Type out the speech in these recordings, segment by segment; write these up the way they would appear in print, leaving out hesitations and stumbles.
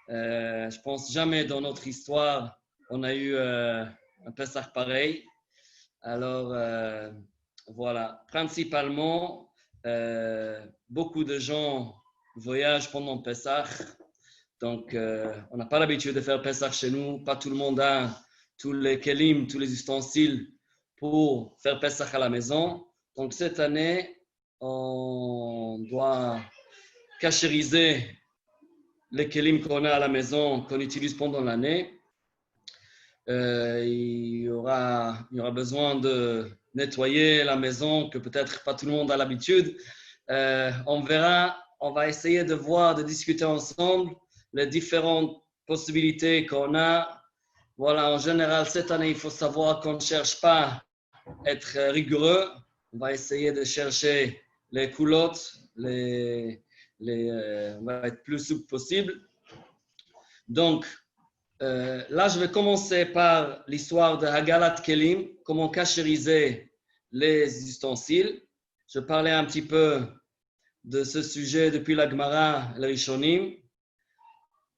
Je pense jamais dans notre histoire on a eu un Pessah pareil. Alors, voilà. Principalement, beaucoup de gens voyagent pendant Pessah. Donc, on n'a pas l'habitude de faire Pessah chez nous. Pas tout le monde a tous les kelim, tous les ustensiles pour faire Pessah à la maison. Donc, cette année, on doit cachériser les kelim qu'on a à la maison, qu'on utilise pendant l'année. Il y aura besoin de nettoyer la maison, que peut-être pas tout le monde a l'habitude. On verra, on va essayer de voir, de discuter ensemble les différentes possibilités qu'on a. Voilà, en général, cette année, il faut savoir qu'on ne cherche pas à être rigoureux. On va essayer de chercher les culottes, on va être plus souple possible. Donc, là, je vais commencer par l'histoire de Hagalat Kelim, comment cachériser les ustensiles. Je parlais un petit peu de ce sujet depuis la Gemara, le Rishonim,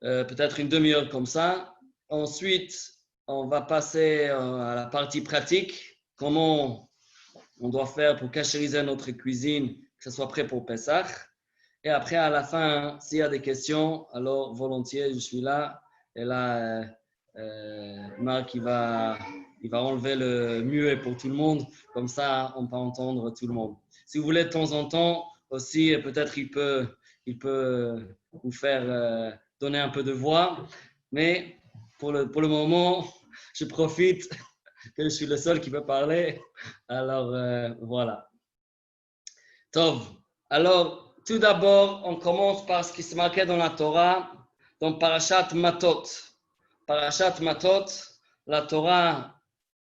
peut-être une demi-heure comme ça. Ensuite, on va passer à la partie pratique, comment on doit faire pour cachériser notre cuisine, que ce soit prêt pour Pessah. Et après, à la fin, s'il y a des questions, alors volontiers, je suis là. Et là, Marc, il va enlever le muet pour tout le monde. Comme ça, on peut entendre tout le monde. Si vous voulez de temps en temps aussi, peut-être il peut vous faire donner un peu de voix. Mais pour le moment, je profite que je suis le seul qui peut parler. Alors, voilà. Tov. Alors, tout d'abord, on commence par ce qui se marquait dans la Torah, dans Parashat Matot. Parashat Matot, la Torah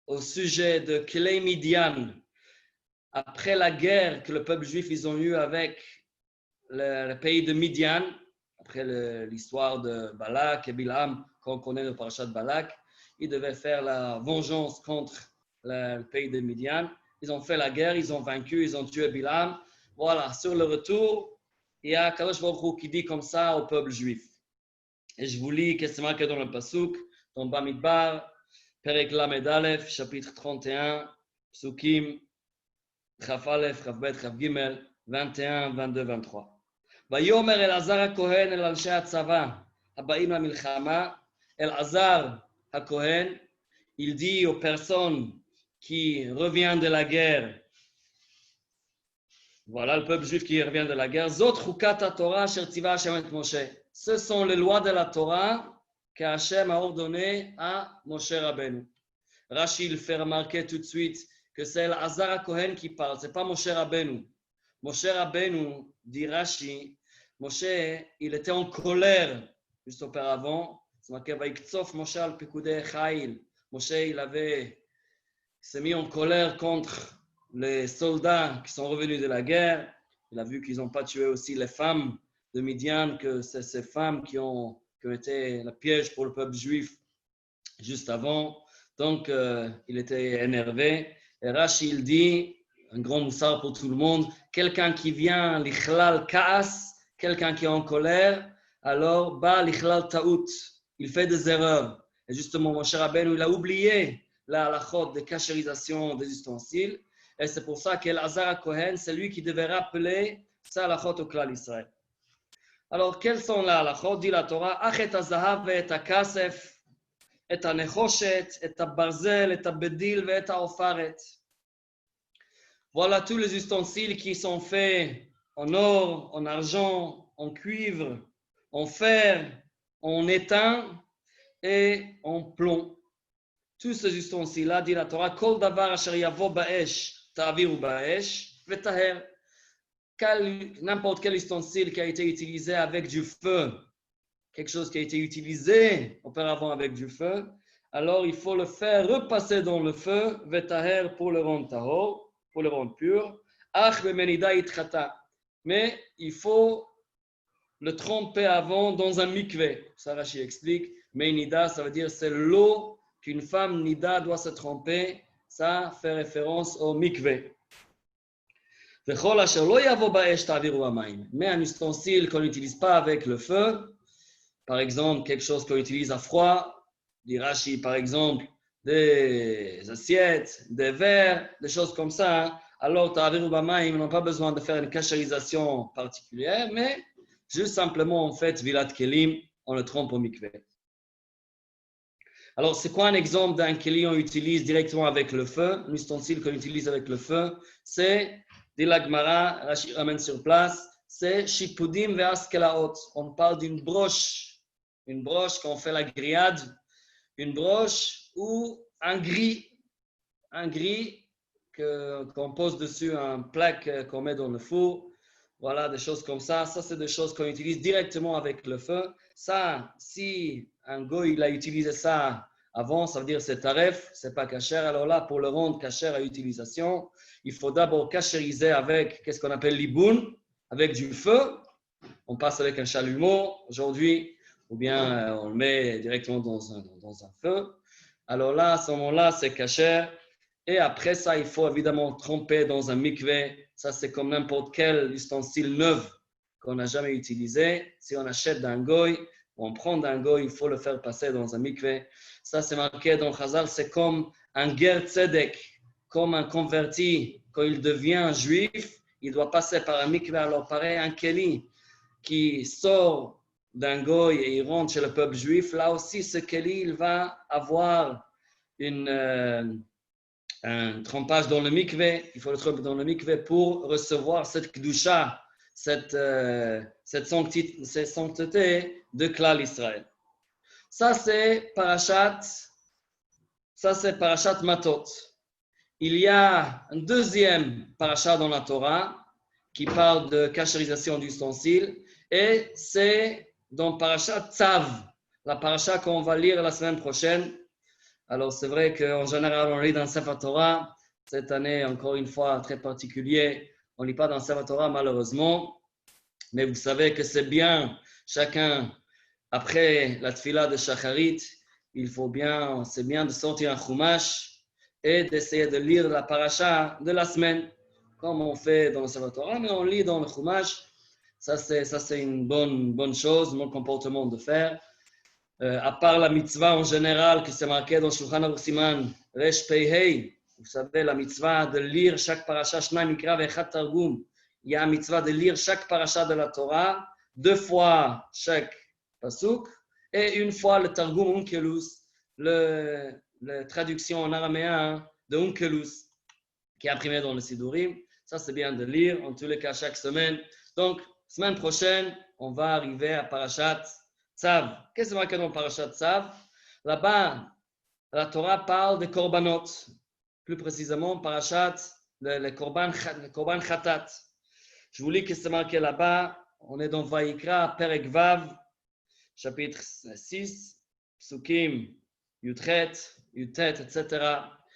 au sujet de Kelei Midian, après la guerre que le peuple juif ils ont eue avec le pays de Midian, après l'histoire de Balak et Bilam, qu'on connaît le Parashat Balak, ils devaient faire la vengeance contre le pays de Midian. Ils ont fait la guerre, ils ont vaincu, ils ont tué Bilam. Voilà, sur le retour, il y a Kadosh Baruch Hu qui dit comme ça au peuple juif. Et je vous lis qu'est-ce qui est marqué dans le Pasuk, dans Bamidbar, Perek Lamed Aleph, chapitre 31, Psukim, Chaf Aleph, Chaf Bet, Chaf Gimel, 21, 22, 23. ויאמר אלעזר הכהן אל אנשי הצבא הבאים למלחמה, אלעזר הכהן, il dit aux personnes qui reviennent de la guerre, voilà le peuple juif qui revient de la guerre, Zot chukat Torah asher tzivah Hashem et Moshe. Ce sont les lois de la Torah que Hashem a ordonné à Moshe Rabbeinu. Rashi il fait remarquer tout de suite que c'est Elazar Cohen qui parle, c'est pas Moshe Rabbeinu. Moshe Rabbeinu, dit Rashi, Moshe, il était en colère juste auparavant. C'est marqué Vaiktsof Moshe al Pikudei Chayil. Moshe, il s'est mis en colère contre les soldats qui sont revenus de la guerre. Il a vu qu'ils n'ont pas tué aussi les femmes de Midian, que c'est ces femmes qui ont été le piège pour le peuple juif juste avant. Donc, il était énervé. Et Rashi, il dit, un grand moussard pour tout le monde, quelqu'un qui vient, l'ichlal ka'as, quelqu'un qui est en colère, alors, ba l'ichlal ta'ut, il fait des erreurs. Et justement, Moshe Rabbeinu, il a oublié la halachot de cachérisation des ustensiles. Et c'est pour ça qu'Elazar Cohen, c'est lui qui devait rappeler sa halachot au klal Israël. Alors, quelles sont les halachot? Dit la Torah, achet hazahav et hakasef, את הנחושת, את הברזל, את הבדיל ואת העופרת. Voilà tous les ustensiles qui sont faits en or, en argent, en cuivre, en fer, en étain et en plomb. Tous ces ustensiles-là, dit la Torah, Kol davar asher yavo ba'esh, ta'aviru ba'esh, v'taher. N'importe quel ustensile qui a été utilisé avec du feu, quelque chose qui a été utilisé auparavant avec du feu, alors il faut le faire repasser dans le feu, vetaher pour le rendre tahor, pour le rendre pur, ach bemenida itchata. Mais il faut le tremper avant dans un mikvé. Ça, Rashi explique. Menida, ça veut dire c'est l'eau qu'une femme nida doit se tremper. Ça fait référence au mikvé. Vechol asher lo yavo ba'esh ta'aviru hamayim. Mais un ustensile qu'on n'utilise pas avec le feu, par exemple, quelque chose qu'on utilise à froid, dit Rashi, par exemple, des assiettes, des verres, des choses comme ça, hein. Alors, Ta'avir ou Bamaim, ils n'ont pas besoin de faire une kashérisation particulière, mais juste simplement, en fait, Vilat Kelim, on le trompe au mikveh. Alors, c'est quoi un exemple d'un keli qu'on utilise directement avec le feu, un ustensile qu'on utilise avec le feu? C'est, dit la Gemara, Rashi ramène sur place, c'est Shipudim ve'askelaot. On parle d'une broche quand on fait la grillade, une broche ou un gris qu'on pose dessus un plaque qu'on met dans le four. Voilà, des choses comme ça. Ça, c'est des choses qu'on utilise directement avec le feu. Ça, si un goy il a utilisé ça avant, ça veut dire c'est taref, c'est pas kasher. Alors là, pour le rendre kasher à utilisation, il faut d'abord kasheriser avec qu'est-ce qu'on appelle l'iboun, avec du feu. On passe avec un chalumeau aujourd'hui, ou bien on le met directement dans un feu. Alors là, à ce moment-là, c'est kasher. Et après ça, il faut évidemment tremper dans un mikveh. Ça, c'est comme n'importe quel ustensile neuf qu'on n'a jamais utilisé. Si on achète d'un goy, ou on prend d'un goy, il faut le faire passer dans un mikveh. Ça, c'est marqué dans Chazal, c'est comme un ger tzedek, comme un converti. Quand il devient juif, il doit passer par un mikveh. Alors, pareil, un keli qui sort d'un goy et il rentre chez le peuple juif, là aussi, ce keli, il va avoir un trempage dans le mikveh, il faut le tremper dans le mikveh pour recevoir cette kedusha, cette sancteté de Klal Israël. Ça c'est parashat Matot. Il y a un deuxième parashat dans la Torah qui parle de kashérisation d'ustensiles et c'est dans parashat Tzav, la parashat qu'on va lire la semaine prochaine. Alors, c'est vrai qu'en général, on lit dans le Sefer Torah. Cette année, encore une fois, très particulier. On ne lit pas dans le Sefer Torah, malheureusement. Mais vous savez que c'est bien, chacun, après la tefila de Shacharit, c'est bien de sortir un chumash et d'essayer de lire la paracha de la semaine, comme on fait dans le Sefer Torah, mais on lit dans le chumash. Ça, c'est une bonne chose, un bon comportement de faire. À part la mitzvah en général qui s'est marquée dans Shulchan Aruch Siman Resh Pei Hei, vous savez, la mitzvah de lire chaque parasha, Shnai Mikra ve'echad Targum. Il y a une mitzvah de lire chaque parasha de la Torah, 2 fois chaque pasuk, et une fois le Targum Onkelos, la traduction en araméen de Onkelos, qui est imprimé dans le Sidurim. Ça, c'est bien de lire, en tous les cas, chaque semaine. Donc, semaine prochaine, on va arriver à parashat Tzav. Qu'est-ce que c'est marqué dans Parashat Tzav? Là-bas, la Torah parle des korbanot. Plus précisément, Parashat, le korban khatat. Je vous lis que c'est marqué là-bas. On est dans Vayikra, Perek Vav, chapitre 6, Psukim, Yutret, Yutet, etc.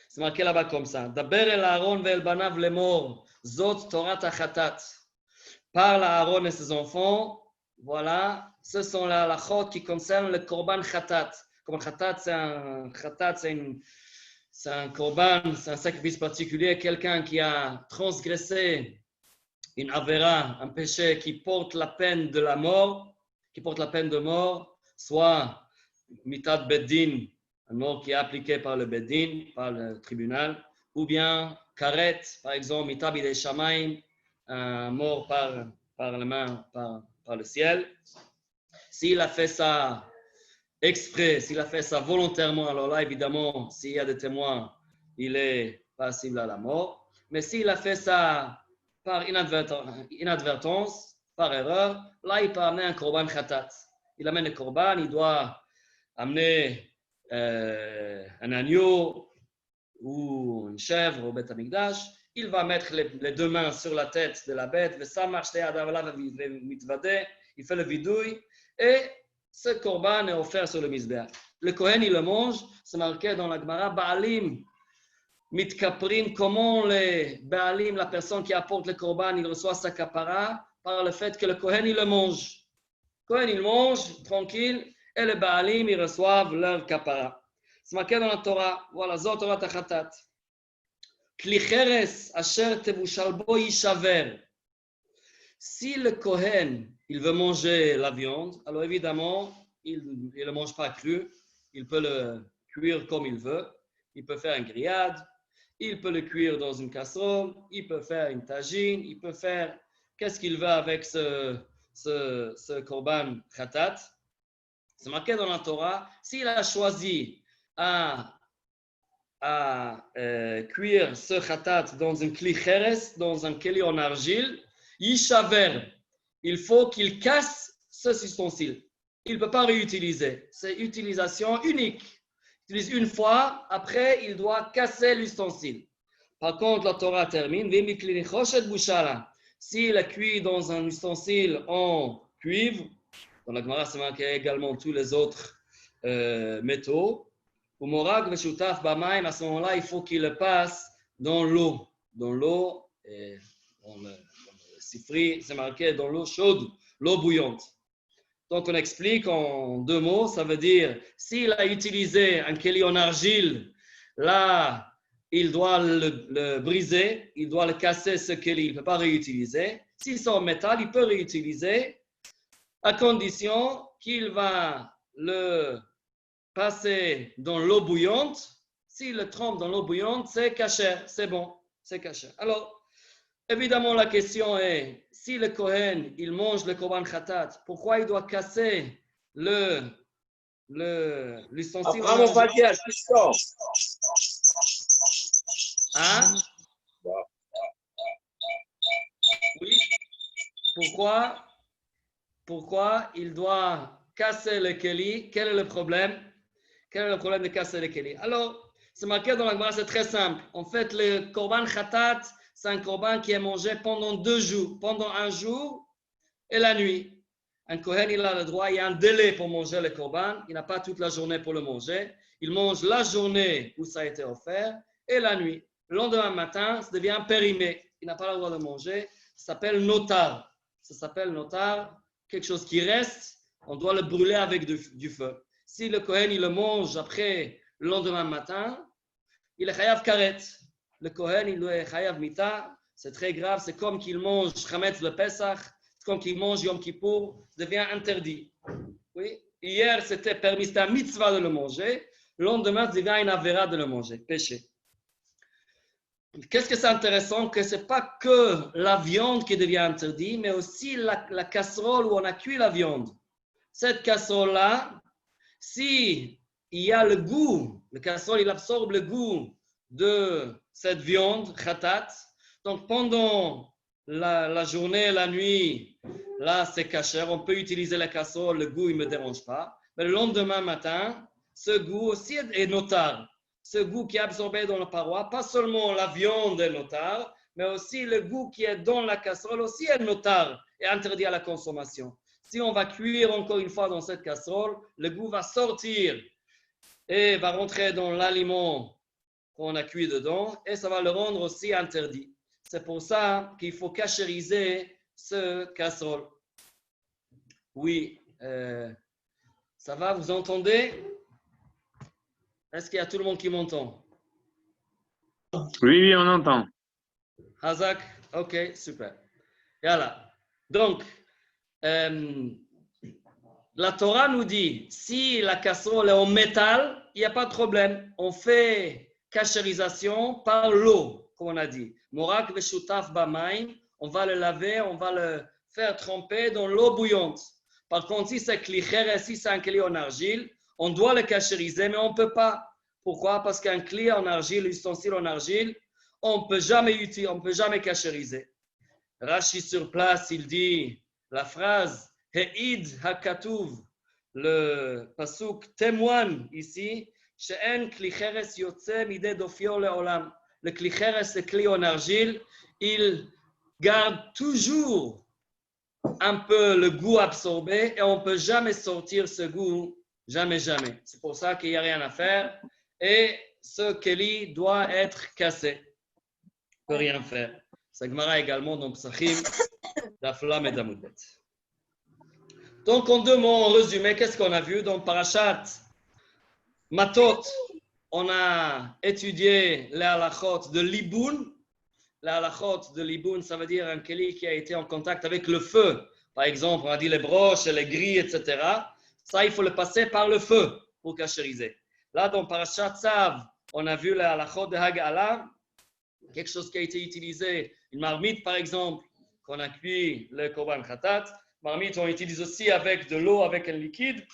C'est marqué là-bas comme ça. Daber el Aaron ve'el banav lemor, zot Torah khatat. Parle à Aaron et ses enfants. Voilà, ce sont les halachot qui concernent le korban khatat. Korban khatat, c'est un korban, c'est un sacrifice particulier. Quelqu'un qui a transgressé une avera, un péché qui porte la peine de la mort, soit mitat beddin, une mort qui est appliquée par le beddin, par le tribunal, ou bien karet, par exemple, mitat bidei shamaim, un mort par la main, par le ciel. S'il a fait ça exprès, s'il a fait ça volontairement, alors là, évidemment, s'il y a des témoins, il est passible à la mort. Mais s'il a fait ça par inadvertance, par erreur, là, il peut amener un korban khatat. Il amène le korban, il doit amener un agneau ou une chèvre au Beth Amikdash. Il va mettre les 2 mains sur la tête de la bête, il fait le vidouille, et ce korban est offert sur le misbéach. Le Kohen, il le mange, c'est marqué dans la Gemara, Baalim, mitkaprin, comment les Baalim, la personne qui apporte le korban, il reçoit sa kapara par le fait que le Kohen, il le mange. Le Kohen, il mange, tranquille, et les Baalim, ils reçoivent leur kapara. C'est marqué dans la Torah, voilà, Zot Torah Tachatat. Si le Kohen, il veut manger la viande, alors évidemment, il ne le mange pas cru. Il peut le cuire comme il veut. Il peut faire une grillade. Il peut le cuire dans une casserole. Il peut faire une tagine. Il peut faire qu'est-ce qu'il veut avec ce korban khatat. C'est marqué dans la Torah. S'il a choisi à cuire ce khatat dans un kli cheres, dans un keli en argile, yishaver. Il faut qu'il casse ce ustensile. Il ne peut pas réutiliser. C'est utilisation unique. Il utilise une fois, après, il doit casser l'ustensile. Par contre, la Torah termine. S'il est cuit dans un ustensile en cuivre, dans la Gemara, c'est marqué également tous les autres métaux. Au morag, à ce moment-là, il faut qu'il le passe dans l'eau. Dans l'eau, dans le sifri, c'est marqué dans l'eau chaude, l'eau bouillante. Donc, on explique en 2 mots, ça veut dire, s'il a utilisé un keli en argile, là, il doit le briser, il doit le casser, ce keli, il ne peut pas réutiliser. Si c'est en métal, il peut réutiliser, à condition qu'il va le passer dans l'eau bouillante. S'il le trempe dans l'eau bouillante, c'est kasher, c'est bon, c'est kasher. Alors, évidemment, la question est, si le Kohen, il mange le korban khatat, pourquoi il doit casser l'ustensile? Hein? Oui. Pourquoi il doit casser le keli? Quel est le problème? Quel est le problème de casser le keli? Alors, c'est marqué dans la Gemara, c'est très simple. En fait, le korban khatat, c'est un korban qui est mangé pendant 2 jours, pendant un jour et la nuit. Un Kohen, il a le droit, il y a un délai pour manger le korban, il n'a pas toute la journée pour le manger. Il mange la journée où ça a été offert et la nuit. Le lendemain matin, ça devient périmé. Il n'a pas le droit de manger. Ça s'appelle notar. Ça s'appelle notar, quelque chose qui reste, on doit le brûler avec du feu. Si le Kohen, il le mange après le lendemain matin, il est chayav karet. Le Kohen, il est chayav mita. C'est très grave. C'est comme qu'il mange chametz le Pesach. C'est comme qu'il mange Yom Kippour. Ça devient interdit. Oui. Hier, c'était permis, c'était un mitzvah de le manger. Le lendemain, ça devient une avéra de le manger. Péché. Qu'est-ce que c'est intéressant? Que ce n'est pas que la viande qui devient interdite, mais aussi la casserole où on a cuit la viande. Cette casserole-là, si il y a le goût, le casserole, il absorbe le goût de cette viande, khatat. Donc, pendant la journée, la nuit, là, c'est kasher. On peut utiliser la casserole, le goût, il ne me dérange pas. Mais le lendemain matin, ce goût aussi est notar. Ce goût qui est absorbé dans la paroi, pas seulement la viande est notar, mais aussi le goût qui est dans la casserole aussi est notar et interdit à la consommation. Si on va cuire encore une fois dans cette casserole, le goût va sortir et va rentrer dans l'aliment qu'on a cuit dedans et ça va le rendre aussi interdit. C'est pour ça qu'il faut cachériser ce casserole. Oui, ça va, vous entendez? Est-ce qu'il y a tout le monde qui m'entend? Oui, on entend. Hazak, ok, super. Voilà. Donc, la Torah nous dit, si la casserole est en métal, il n'y a pas de problème. On fait cachérisation par l'eau, comme on a dit. Morak veshutaf bamaim, on va le laver, on va le faire tremper dans l'eau bouillante. Par contre, si c'est klicher, si c'est un kli en argile, on doit le cachériser, mais on ne peut pas. Pourquoi? Parce qu'un kli en argile, l'ustensile en argile, on ne peut jamais utiliser, on ne peut jamais cachériser. Rashi sur place, il dit la phrase He'id hakatuv, le pasuk témoigne ici, she'en kli cheres yotze midei dofio le'olam. Le kli cheres, le kli en argile, il garde toujours un peu le goût absorbé et on ne peut jamais sortir ce goût, jamais, jamais. C'est pour ça qu'il n'y a rien à faire et ce keli doit être cassé. On ne peut rien faire. C'est Gemara également dans Psachim, d'Aflam et d'Amoudbet. Donc, en 2 mots, en résumé, qu'est-ce qu'on a vu? Dans Parashat Matot, on a étudié les halachot de Liboun. Les halachot de Liboun, ça veut dire un keli qui a été en contact avec le feu. Par exemple, on a dit les broches, les grilles, etc. Ça, il faut le passer par le feu pour cachériser. Là, dans Parashat Tzav, on a vu la halachot de Hagala, quelque chose qui a été utilisé, une marmite par exemple, qu'on a cuit le korban khatat. Marmite, on utilise aussi avec de l'eau, avec un liquide.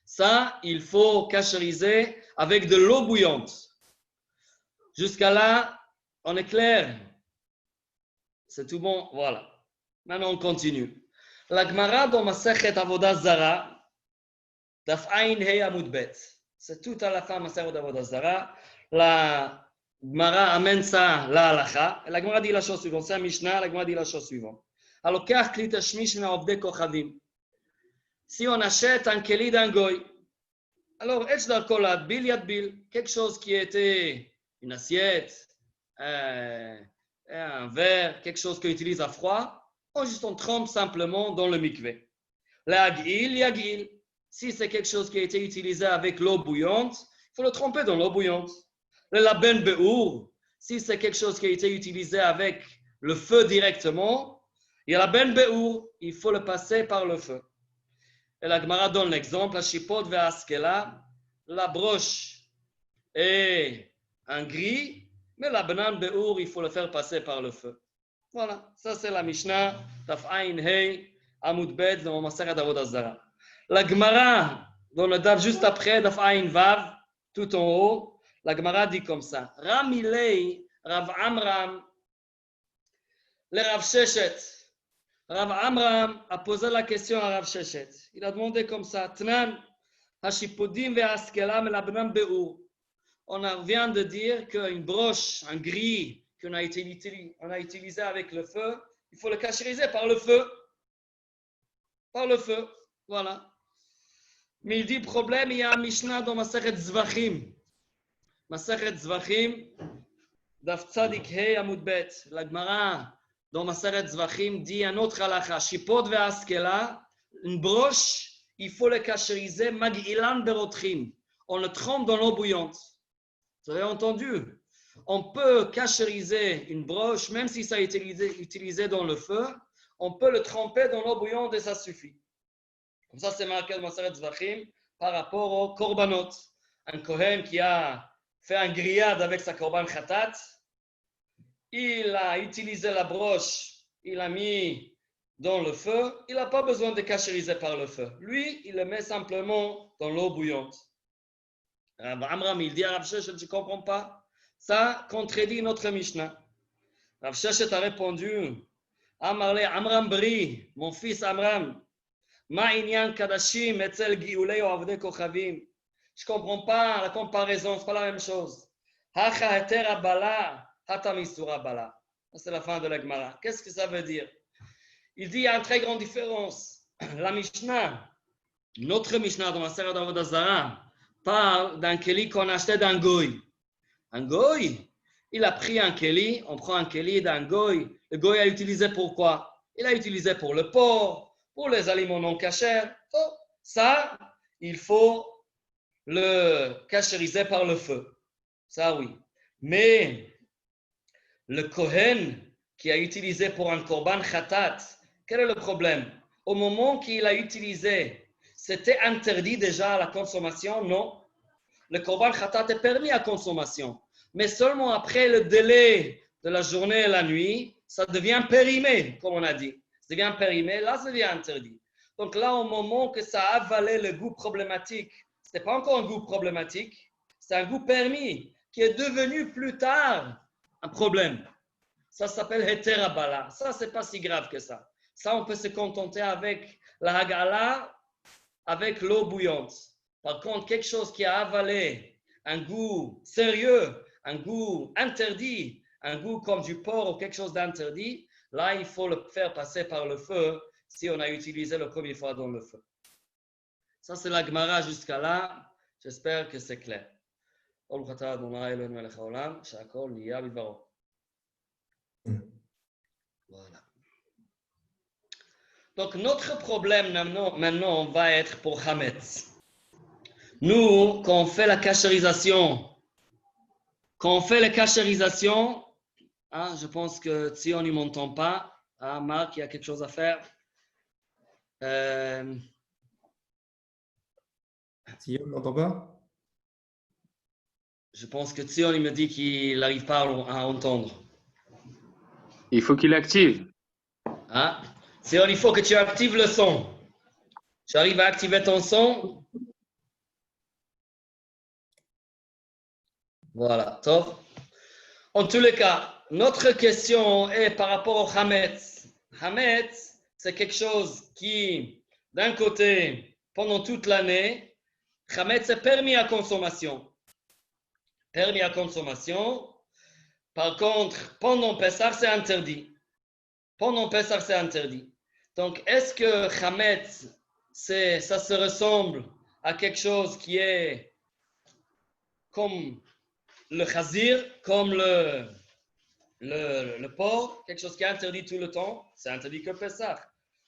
Ça, il faut cachériser avec de l'eau bouillante. Jusqu'à là, on est clair. C'est tout bon, voilà. Maintenant, on continue. La Gemara dans Masechet Avodah Zara, Daf Ayin Hei Amud Bet. C'est tout à la fin Masechet Avodah Zara. La Gemara amène ça la halacha. La Gemara dit la chose suivante. C'est un Mishnah. La Gemara dit la chose suivante. Alokach kli tashmish me'ovdei kochavim. Si on achète un keli d'un goy, alors etch darko l'adbil yadbil, quelque chose qui était une assiette, un verre, quelque chose qu'on utilise à froid, on trempe simplement dans le mikvé. L'agil, yagil. Si c'est quelque chose qui a été utilisé avec l'eau bouillante, il faut le tremper dans l'eau bouillante. Le laben be'our, si c'est quelque chose qui a été utilisé avec le feu directement, il y a la ben be'our, il faut le passer par le feu. Et la Gemara donne l'exemple, la chipot ve'askela, la broche est un gris, mais la banane be'our, il faut le faire passer par le feu. Voilà, ça c'est la Mishnah, Daf Ayin Hei, Amud Bet, dans Masechet Avodah Zara. La Gemara, dans le Daf juste après, Daf Ayin Vav, tout en haut, la Gemara dit comme ça. Ramilei, Rav Amram, le Rav Sheshet. Rav Amram a posé la question à Rav Sheshet. Il a demandé comme ça, Tnan, Hashipodim ve'askela melabnan be'ur. On vient de dire qu'une broche, un gris qu'on a utilisé avec le feu, il faut le cachériser par le feu. Par le feu, voilà. Mais il dit, problème, il y a un Mishnah dans Masechet Zvachim. Masechet Zvachim, Daf Tzadik Hei Amud Bet. La Gemara dans Masechet Zvachim dit un autre halacha. Shipot ve'askela, une broche, il faut le cachériser, Magilan berotrim. On le trempe dans l'eau bouillante. Vous avez entendu? On peut cachériser une broche, même si ça a été utilisé dans le feu, on peut le tremper dans l'eau bouillante et ça suffit. Comme ça, c'est marqué dans Masechet Zvachim par rapport au korbanot. Un kohen qui a fait un grillade avec sa korban khatat, il a utilisé la broche, il a mis dans le feu, il n'a pas besoin de cachériser par le feu. Lui, il le met simplement dans l'eau bouillante. Rav Amram, il dit à Rav Sheshet, je ne comprends pas. Ça contredit notre Mishnah. Rav Sheshet a répondu, Amarle Amram Bri, mon fils Amram, Ma inyan kadashim etzel giulei avdei kochavim. Je ne comprends pas la comparaison, ce n'est pas la même chose. Hacha heter abala, hata misura bala. C'est la fin de la Gemara. Qu'est-ce que ça veut dire? Il dit il y a une très grande différence. La Mishnah, notre Mishnah dans la Masechet Avodah Zara, parle d'un keli qu'on achetait d'un goy. Un goy, il a pris un keli, on prend un keli d'un goy. Le goy a utilisé pour quoi? Il a utilisé pour le porc, pour les aliments non cachers. Oh, ça, il faut le cachériser par le feu. Ça, oui. Mais le kohen qui a utilisé pour un korban khatat, quel est le problème? Au moment qu'il a utilisé, c'était interdit déjà à la consommation? Non. Le korban khatat est permis à consommation. Mais seulement après le délai de la journée et la nuit, ça devient périmé, comme on a dit. Ça devient périmé, là, ça devient interdit. Donc là, au moment que ça a avalé le goût problématique, ce n'est pas encore un goût problématique, c'est un goût permis qui est devenu plus tard un problème. Ça s'appelle heter abala. Ça, ce n'est pas si grave que ça. Ça, on peut se contenter avec la hagala, avec l'eau bouillante. Par contre, quelque chose qui a avalé un goût sérieux, un goût interdit, un goût comme du porc ou quelque chose d'interdit, là, il faut le faire passer par le feu si on a utilisé la première fois dans le feu. Ça, c'est la Gemara jusqu'à là. J'espère que c'est clair. Voilà. Donc, notre problème maintenant va être pour Hametz. Nous, quand on fait la cachérisation, je pense que Tzion ne m'entend pas. Marc, il y a quelque chose à faire. Si on n'entend pas? Je pense que Tsion, il me dit qu'il n'arrive pas à entendre. Il faut qu'il active. Hein? Tsion, il faut que tu actives le son. Tu arrives à activer ton son? Voilà, top. En tous les cas, notre question est par rapport au Hametz. Hametz, c'est quelque chose qui, d'un côté, pendant toute l'année, Hametz est permis à consommation. Permis à consommation. Par contre, pendant Pessah, c'est interdit. Pendant Pessah, c'est interdit. Donc, est-ce que Hametz, ça se ressemble à quelque chose qui est comme le chazir, comme le porc, quelque chose qui est interdit tout le temps, c'est interdit que Pessah.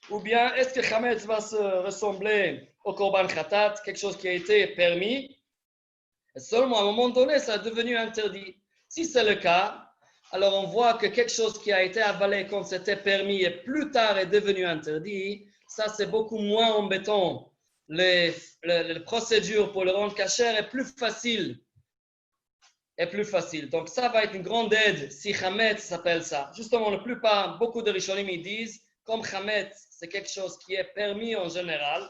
Ou bien, est-ce que Hametz va se ressembler au Korban Khatat, quelque chose qui a été permis, et seulement à un moment donné, ça est devenu interdit. Si c'est le cas, alors on voit que quelque chose qui a été avalé quand c'était permis et plus tard est devenu interdit, ça c'est beaucoup moins embêtant. Les procédures pour le rendre cachère est plus facile. Donc ça va être une grande aide si Hametz s'appelle ça. Justement, la plupart, beaucoup de Rishonim ils disent, comme Hametz, c'est quelque chose qui est permis en général.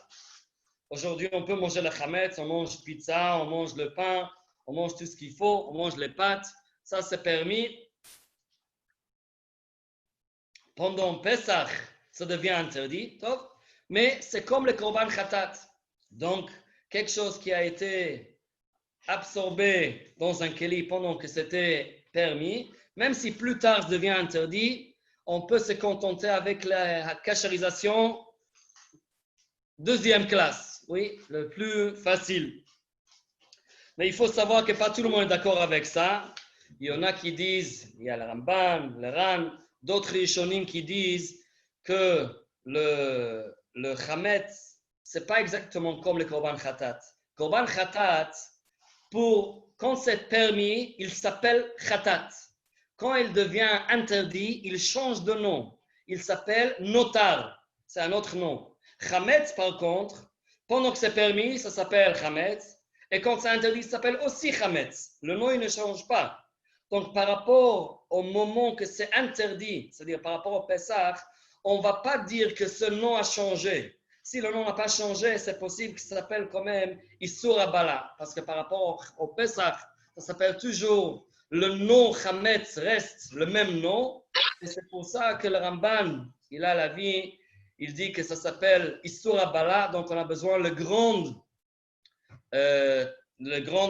Aujourd'hui, on peut manger le Hametz, on mange pizza, on mange le pain, on mange tout ce qu'il faut, on mange les pâtes. Ça, c'est permis. Pendant Pessah, ça devient interdit, top. Mais c'est comme le Korban Khatat. Donc, quelque chose qui a été absorbé dans un keli pendant que c'était permis, même si plus tard ça devient interdit, on peut se contenter avec la kashérisation deuxième classe, oui, le plus facile. Mais il faut savoir que pas tout le monde est d'accord avec ça. Il y en a qui disent, il y a le Ramban, le Ran, d'autres Rishonim qui disent que le Hametz, c'est pas exactement comme le Korban Khatat. Korban Khatat, quand c'est permis, il s'appelle Khatat. Quand il devient interdit, il change de nom. Il s'appelle Notar. C'est un autre nom. Hametz, par contre, pendant que c'est permis, ça s'appelle Hametz. Et quand c'est interdit, ça s'appelle aussi Hametz. Le nom, il ne change pas. Donc, par rapport au moment que c'est interdit, c'est-à-dire par rapport au Pessah, on ne va pas dire que ce nom a changé. Si le nom n'a pas changé, c'est possible que ça s'appelle quand même Issur Abala. Parce que par rapport au Pessah, ça s'appelle toujours, le nom Hametz reste le même nom. Et c'est pour ça que le Ramban, il a la vie, il dit que ça s'appelle Issur Abala. Donc on a besoin de grande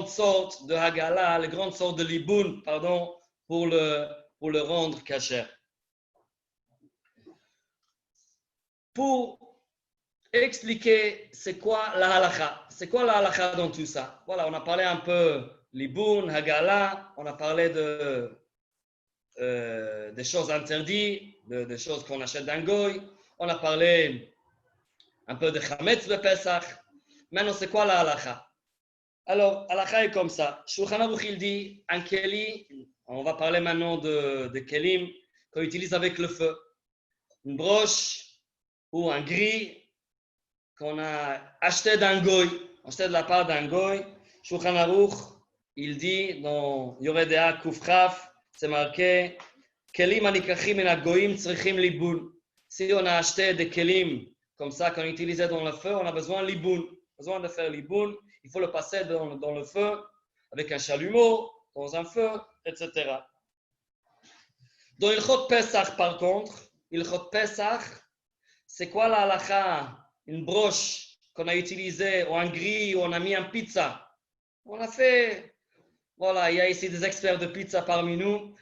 sorte de Hagala, la grande sorte de Liboun, pardon, pour le rendre kasher. Pour expliquer c'est quoi la halakha. C'est quoi la halakha dans tout ça? Voilà, on a parlé un peu Liboun, Hagala, on a parlé des choses interdites, des choses qu'on achète d'un goy, on a parlé un peu de Hametz de Pesach. Maintenant, c'est quoi la halakha? Alors, halakha est comme ça. Shulchan Aruch, il dit un keli, on va parler maintenant de kelim qu'on utilise avec le feu. Une broche ou un gris qu'on a acheté d'un goy, acheté de la part d'un goy. Shulchan Aruch, il dit dans Yoredea Kufraf, c'est marqué kelim anikachim en agoyim tzrichim liboun. Si on a acheté des kelim comme ça qu'on utilisait dans le feu, on a besoin de liboun. Besoin de faire liboun, il faut le passer dans le feu avec un chalumeau, dans un feu, etc. Dans Ilchot Pesach, par contre, Ilchot Pesach, c'est quoi la halakha? Une broche qu'on a utilisée, ou un gris, ou on a mis en pizza. On a fait, voilà, il y a ici des experts de pizza parmi nous.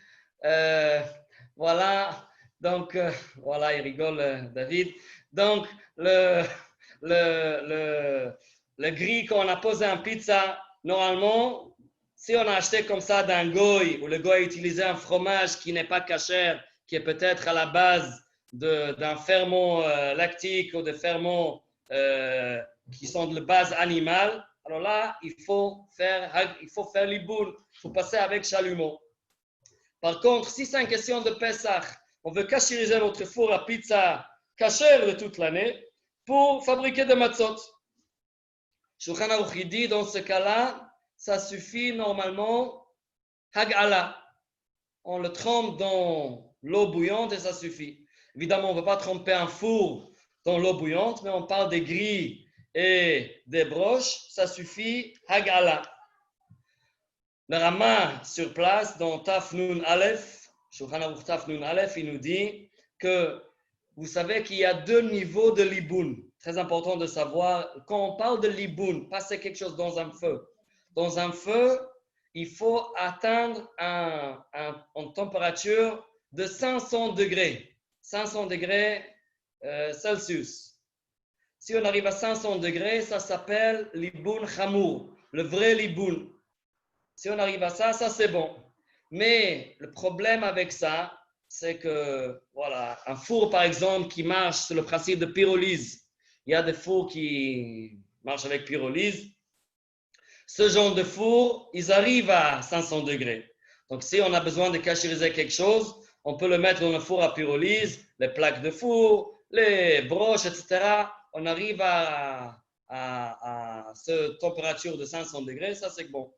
Voilà, donc, voilà, il rigole, David. Donc, le gris qu'on a posé en pizza, normalement, si on a acheté comme ça d'un goy, ou le goy a utilisé un fromage qui n'est pas kasher, qui est peut-être à la base d'un ferment lactique ou de ferments qui sont de base animale, alors là, il faut faire l'iboun, il faut passer avec chalumeau. Par contre, si c'est une question de Pesach, on veut cachériser notre four à pizza kasher de toute l'année pour fabriquer des matzot. Shulchan Aruch dit, dans ce cas-là, ça suffit normalement, hag'ala. On le trempe dans l'eau bouillante et ça suffit. Évidemment, on ne va pas tremper un four dans l'eau bouillante, mais on parle des grilles et des broches, ça suffit, hag'ala. Le Rama sur place, dans Taf Nun Aleph, Shulchan Aruch Taf Nun Aleph, il nous dit que vous savez qu'il y a deux niveaux de liboun. Très important de savoir, quand on parle de liboun, passer quelque chose dans un feu. Dans un feu, il faut atteindre une température de 500 degrés. 500 degrés Celsius. Si on arrive à 500 degrés, ça s'appelle liboun chamour, le vrai liboun. Si on arrive à ça, ça c'est bon. Mais le problème avec ça, c'est que, voilà, un four par exemple qui marche sur le principe de pyrolyse, il y a des fours qui marchent avec pyrolyse. Ce genre de four, ils arrivent à 500 degrés. Donc, si on a besoin de cachériser quelque chose, on peut le mettre dans le four à pyrolyse, les plaques de four, les broches, etc. On arrive à cette température de 500 degrés, ça c'est bon.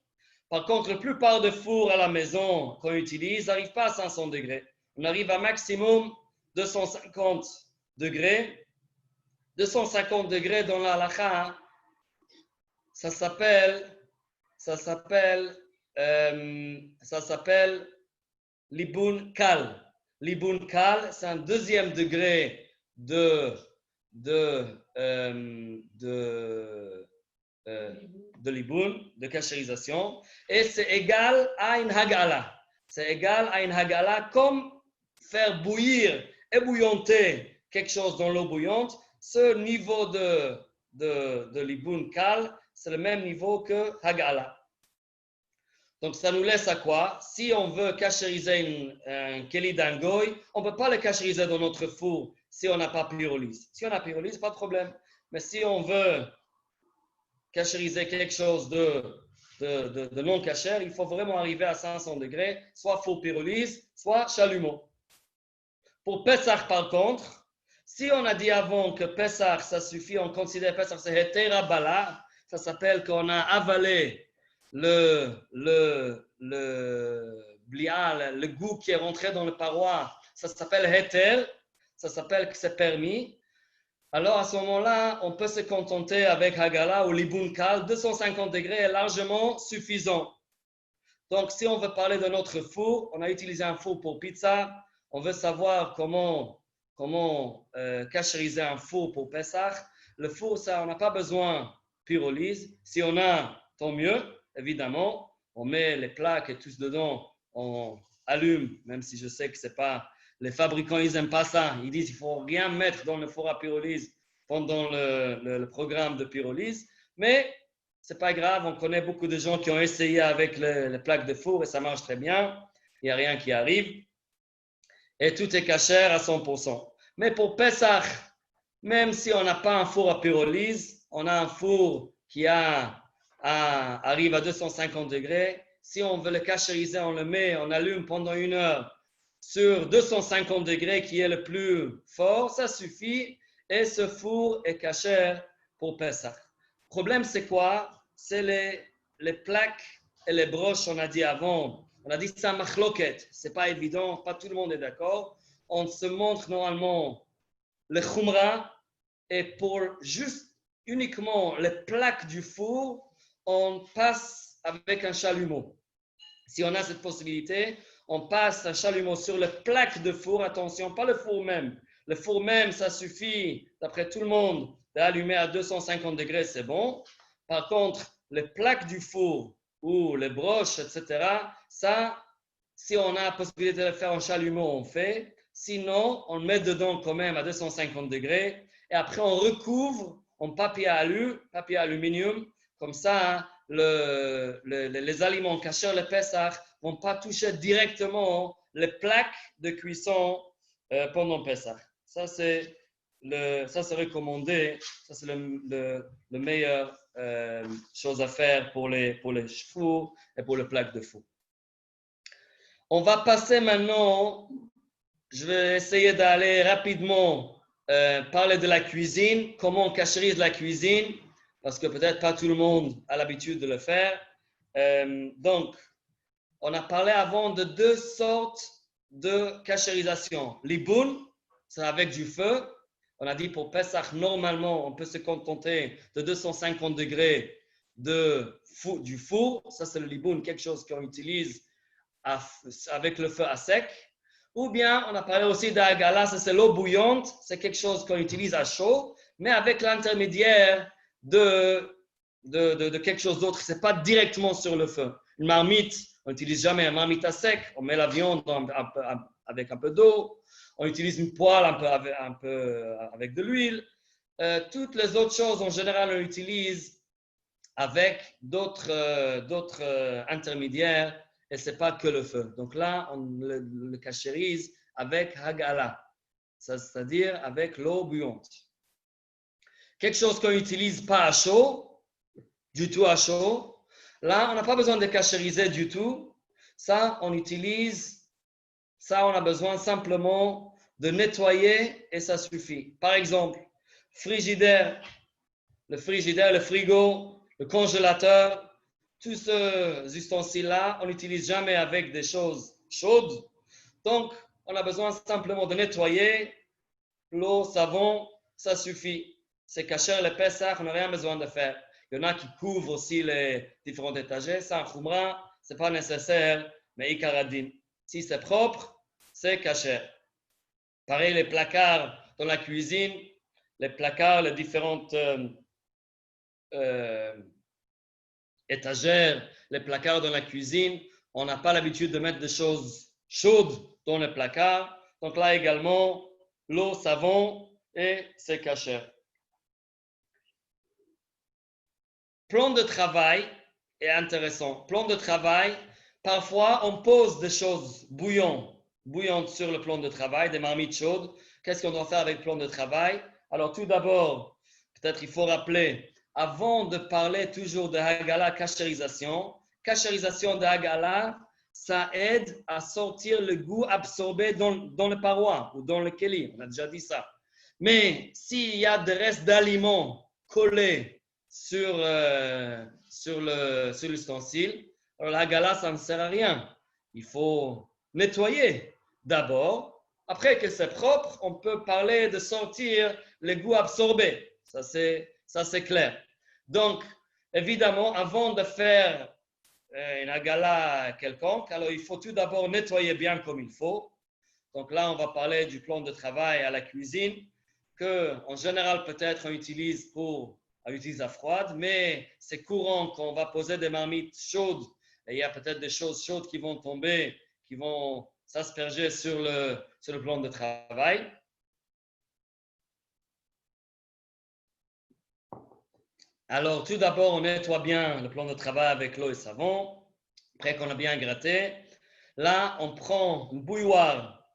Par contre, la plupart des fours à la maison qu'on utilise n'arrivent pas à 500 degrés. On arrive à maximum 250 degrés. 250 degrés dans la halakha, ça s'appelle liboun kal. Liboun kal, c'est un deuxième degré de liboun, de cachérisation, et c'est égal à une hagala. C'est égal à une hagala comme faire bouillir, ébouillanter quelque chose dans l'eau bouillante. Ce niveau de liboun kal, c'est le même niveau que hagala. Donc, ça nous laisse à quoi? Si on veut cachériser un keli d'un goy, on ne peut pas le cachériser dans notre four si on n'a pas pyrolyse. Si on a pyrolyse, pas de problème. Mais si on veut cachériser quelque chose de non cachère, il faut vraiment arriver à 500 degrés, soit four pyrolyse, soit chalumeau. Pour Pessah, par contre, si on a dit avant que Pessah, ça suffit, on considère Pessah, c'est Hetera Bala, ça s'appelle qu'on a avalé le blial, le goût qui est rentré dans le paroi, ça s'appelle Heter, ça s'appelle que c'est permis. Alors à ce moment-là, on peut se contenter avec Hagala ou Liboun Kal, 250 degrés est largement suffisant. Donc si on veut parler de notre four, on a utilisé un four pour pizza, on veut savoir comment cachériser un four pour Pessah. Le four, ça, on n'a pas besoin de pyrolyse. Si on a, tant mieux, évidemment. On met les plaques et tout dedans, on allume, même si je sais que c'est pas... Les fabricants, ils n'aiment pas ça. Ils disent qu'il ne faut rien mettre dans le four à pyrolyse pendant le programme de pyrolyse. Mais ce n'est pas grave, on connaît beaucoup de gens qui ont essayé avec les plaques de four et ça marche très bien. Il n'y a rien qui arrive. Et tout est cachère à 100%. Mais pour Pessah, même si on n'a pas un four à pyrolyse, on a un four qui arrive à 250 degrés. Si on veut le cachériser, on le met, on allume pendant 1 heure sur 250 degrés qui est le plus fort, ça suffit. Et ce four est cachère pour Pessah. Le problème, c'est quoi? C'est les plaques et les broches, on a dit avant. On a dit que c'est un machloket. Ce n'est pas évident, pas tout le monde est d'accord. On se montre normalement le khumra et pour juste uniquement les plaques du four, on passe avec un chalumeau. Si on a cette possibilité, on passe un chalumeau sur les plaques de four. Attention, pas le four même. Le four même, ça suffit, d'après tout le monde, d'allumer à 250 degrés, c'est bon. Par contre, les plaques du four ou les broches, etc., ça, si on a la possibilité de le faire en chalumeau, on fait. Sinon, on le met dedans quand même à 250 degrés. Et après, on recouvre en papier aluminium. Comme ça, les aliments cachés, les Pessah, ne vont pas toucher directement les plaques de cuisson pendant Pessah. Ça, c'est recommandé. Ça, c'est le meilleur chose à faire pour les fours et pour les plaques de four. On va passer maintenant, je vais essayer d'aller rapidement parler de la cuisine, comment on cachérise la cuisine. parce que peut-être pas tout le monde a l'habitude de le faire. Donc, on a parlé avant de deux sortes de cachérisation. Liboun, c'est avec du feu. On a dit pour Pesach, normalement, on peut se contenter de 250 degrés du four. Ça, c'est le liboun, quelque chose qu'on utilise avec le feu à sec. Ou bien, on a parlé aussi d'agala, ça c'est l'eau bouillante. C'est quelque chose qu'on utilise à chaud, mais avec l'intermédiaire de quelque chose d'autre. Ce n'est pas directement sur le feu. Une marmite, on n'utilise jamais une marmite à sec. On met la viande avec un peu d'eau. On utilise une poêle un peu avec de l'huile. Toutes les autres choses, en général, on utilise avec d'autres intermédiaires et ce n'est pas que le feu. Donc là, on le cachérise avec hagala, c'est-à-dire avec l'eau bouillante. Quelque chose qu'on n'utilise pas à chaud, du tout à chaud. Là, on n'a pas besoin de cachériser du tout. Ça, on a besoin simplement de nettoyer et ça suffit. Par exemple, le frigo, le congélateur, tous ces ustensiles-là, on n'utilise jamais avec des choses chaudes. Donc, on a besoin simplement de nettoyer, l'eau, savon, ça suffit. C'est cacher le Pessah, on n'a rien besoin de faire. Il y en a qui couvrent aussi les différentes étagères. Ça, en Khumra, ce n'est pas nécessaire, mais Ikaradin. Si c'est propre, c'est caché. Pareil, les placards dans la cuisine, les placards, les différentes étagères, les placards dans la cuisine, on n'a pas l'habitude de mettre des choses chaudes dans les placards. Donc là également, l'eau, savon et c'est caché. Plan de travail est intéressant. Plan de travail, parfois on pose des choses bouillantes sur le plan de travail, des marmites chaudes. Qu'est-ce qu'on doit faire avec le plan de travail? Alors tout d'abord, peut-être il faut rappeler, avant de parler toujours de Hagala, cachérisation de Hagala, ça aide à sortir le goût absorbé dans les parois ou dans le keli. On a déjà dit ça. Mais s'il y a des restes d'aliments collés sur l'ustensile, alors la gala, ça ne sert à rien. Il faut nettoyer d'abord. Après que c'est propre, on peut parler de sortir les goûts absorbés. Ça, c'est clair. Donc, évidemment, avant de faire une agala quelconque, alors il faut tout d'abord nettoyer bien comme il faut. Donc là, on va parler du plan de travail à la cuisine, que en général, peut-être on utilise à froide, mais c'est courant qu'on va poser des marmites chaudes et il y a peut-être des choses chaudes qui vont tomber, qui vont s'asperger sur le plan de travail. Alors, tout d'abord, on nettoie bien le plan de travail avec l'eau et savon. Après qu'on a bien gratté, là, on prend une bouilloire,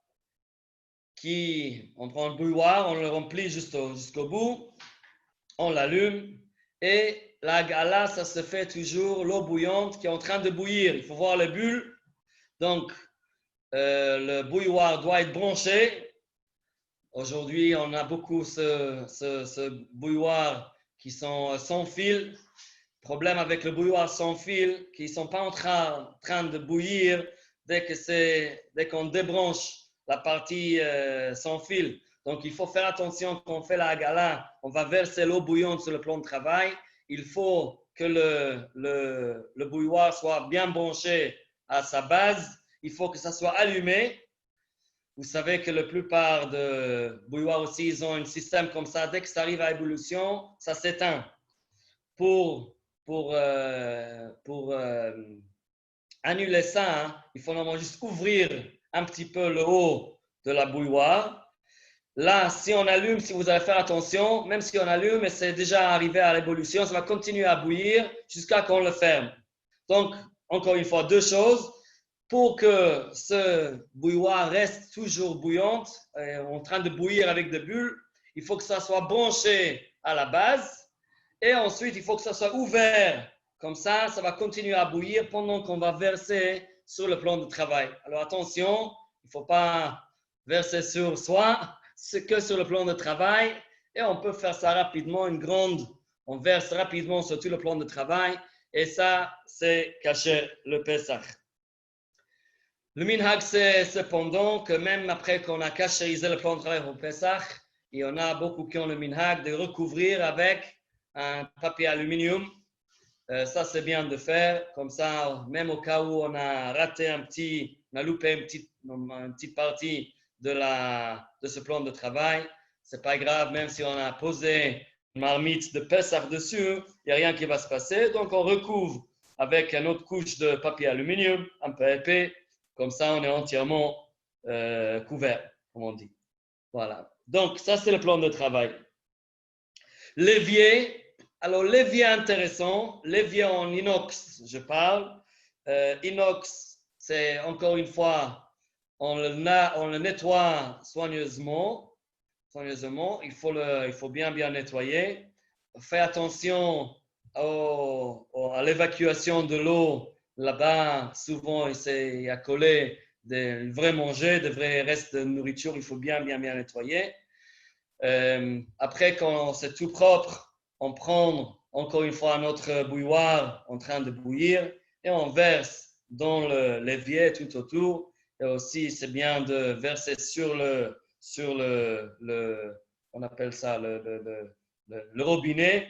on le remplit jusqu'au bout, on l'allume et la gala, ça se fait toujours l'eau bouillante qui est en train de bouillir. Il faut voir les bulles. Donc, le bouilloire doit être branché. Aujourd'hui, on a beaucoup ce bouilloir qui sont sans fil. Problème avec le bouilloire sans fil, qui ne sont pas en train de bouillir dès qu'on débranche la partie sans fil. Donc, il faut faire attention quand on fait la gala, on va verser l'eau bouillante sur le plan de travail. Il faut que le bouilloire soit bien branché à sa base. Il faut que ça soit allumé. Vous savez que la plupart de bouilloires aussi, ils ont un système comme ça. Dès que ça arrive à ébullition, ça s'éteint. Pour annuler ça, il faut normalement juste ouvrir un petit peu le haut de la bouilloire. Là, si on allume, si vous allez faire attention, même si on allume et c'est déjà arrivé à l'ébullition, ça va continuer à bouillir jusqu'à qu'on le ferme. Donc, encore une fois, deux choses. Pour que ce bouilloire reste toujours bouillante, en train de bouillir avec des bulles, il faut que ça soit branché à la base. Et ensuite, il faut que ça soit ouvert. Comme ça va continuer à bouillir pendant qu'on va verser sur le plan de travail. Alors attention, il ne faut pas verser sur soi, c'est que sur le plan de travail. Et on peut faire ça rapidement, une grande on verse rapidement sur tout le plan de travail et ça, c'est cacher le Pesach. Le minhag, c'est cependant que même après qu'on a cachérisé le plan de travail au Pesach, il y en a beaucoup qui ont le minhag de recouvrir avec un papier aluminium. Ça, c'est bien de faire. Comme ça, même au cas où on a raté on a loupé une petite partie de ce plan de travail, c'est pas grave, même si on a posé une marmite de Pesach dessus, il n'y a rien qui va se passer. Donc, on recouvre avec une autre couche de papier aluminium, un peu épais. Comme ça, on est entièrement couvert, comme on dit. Voilà. Donc, ça, c'est le plan de travail. L'évier. Alors, l'évier intéressant. L'évier en inox, je parle. Inox, c'est encore une fois, on le nettoie soigneusement. Il faut bien nettoyer. Fais attention à l'évacuation de l'eau. Là-bas, souvent, il y a collé des vrais manger, des vrais restes de nourriture. Il faut bien nettoyer. Après, quand c'est tout propre, on prend encore une fois notre bouilloire en train de bouillir et on verse dans l'évier tout autour. Et aussi, c'est bien de verser sur on appelle ça le robinet.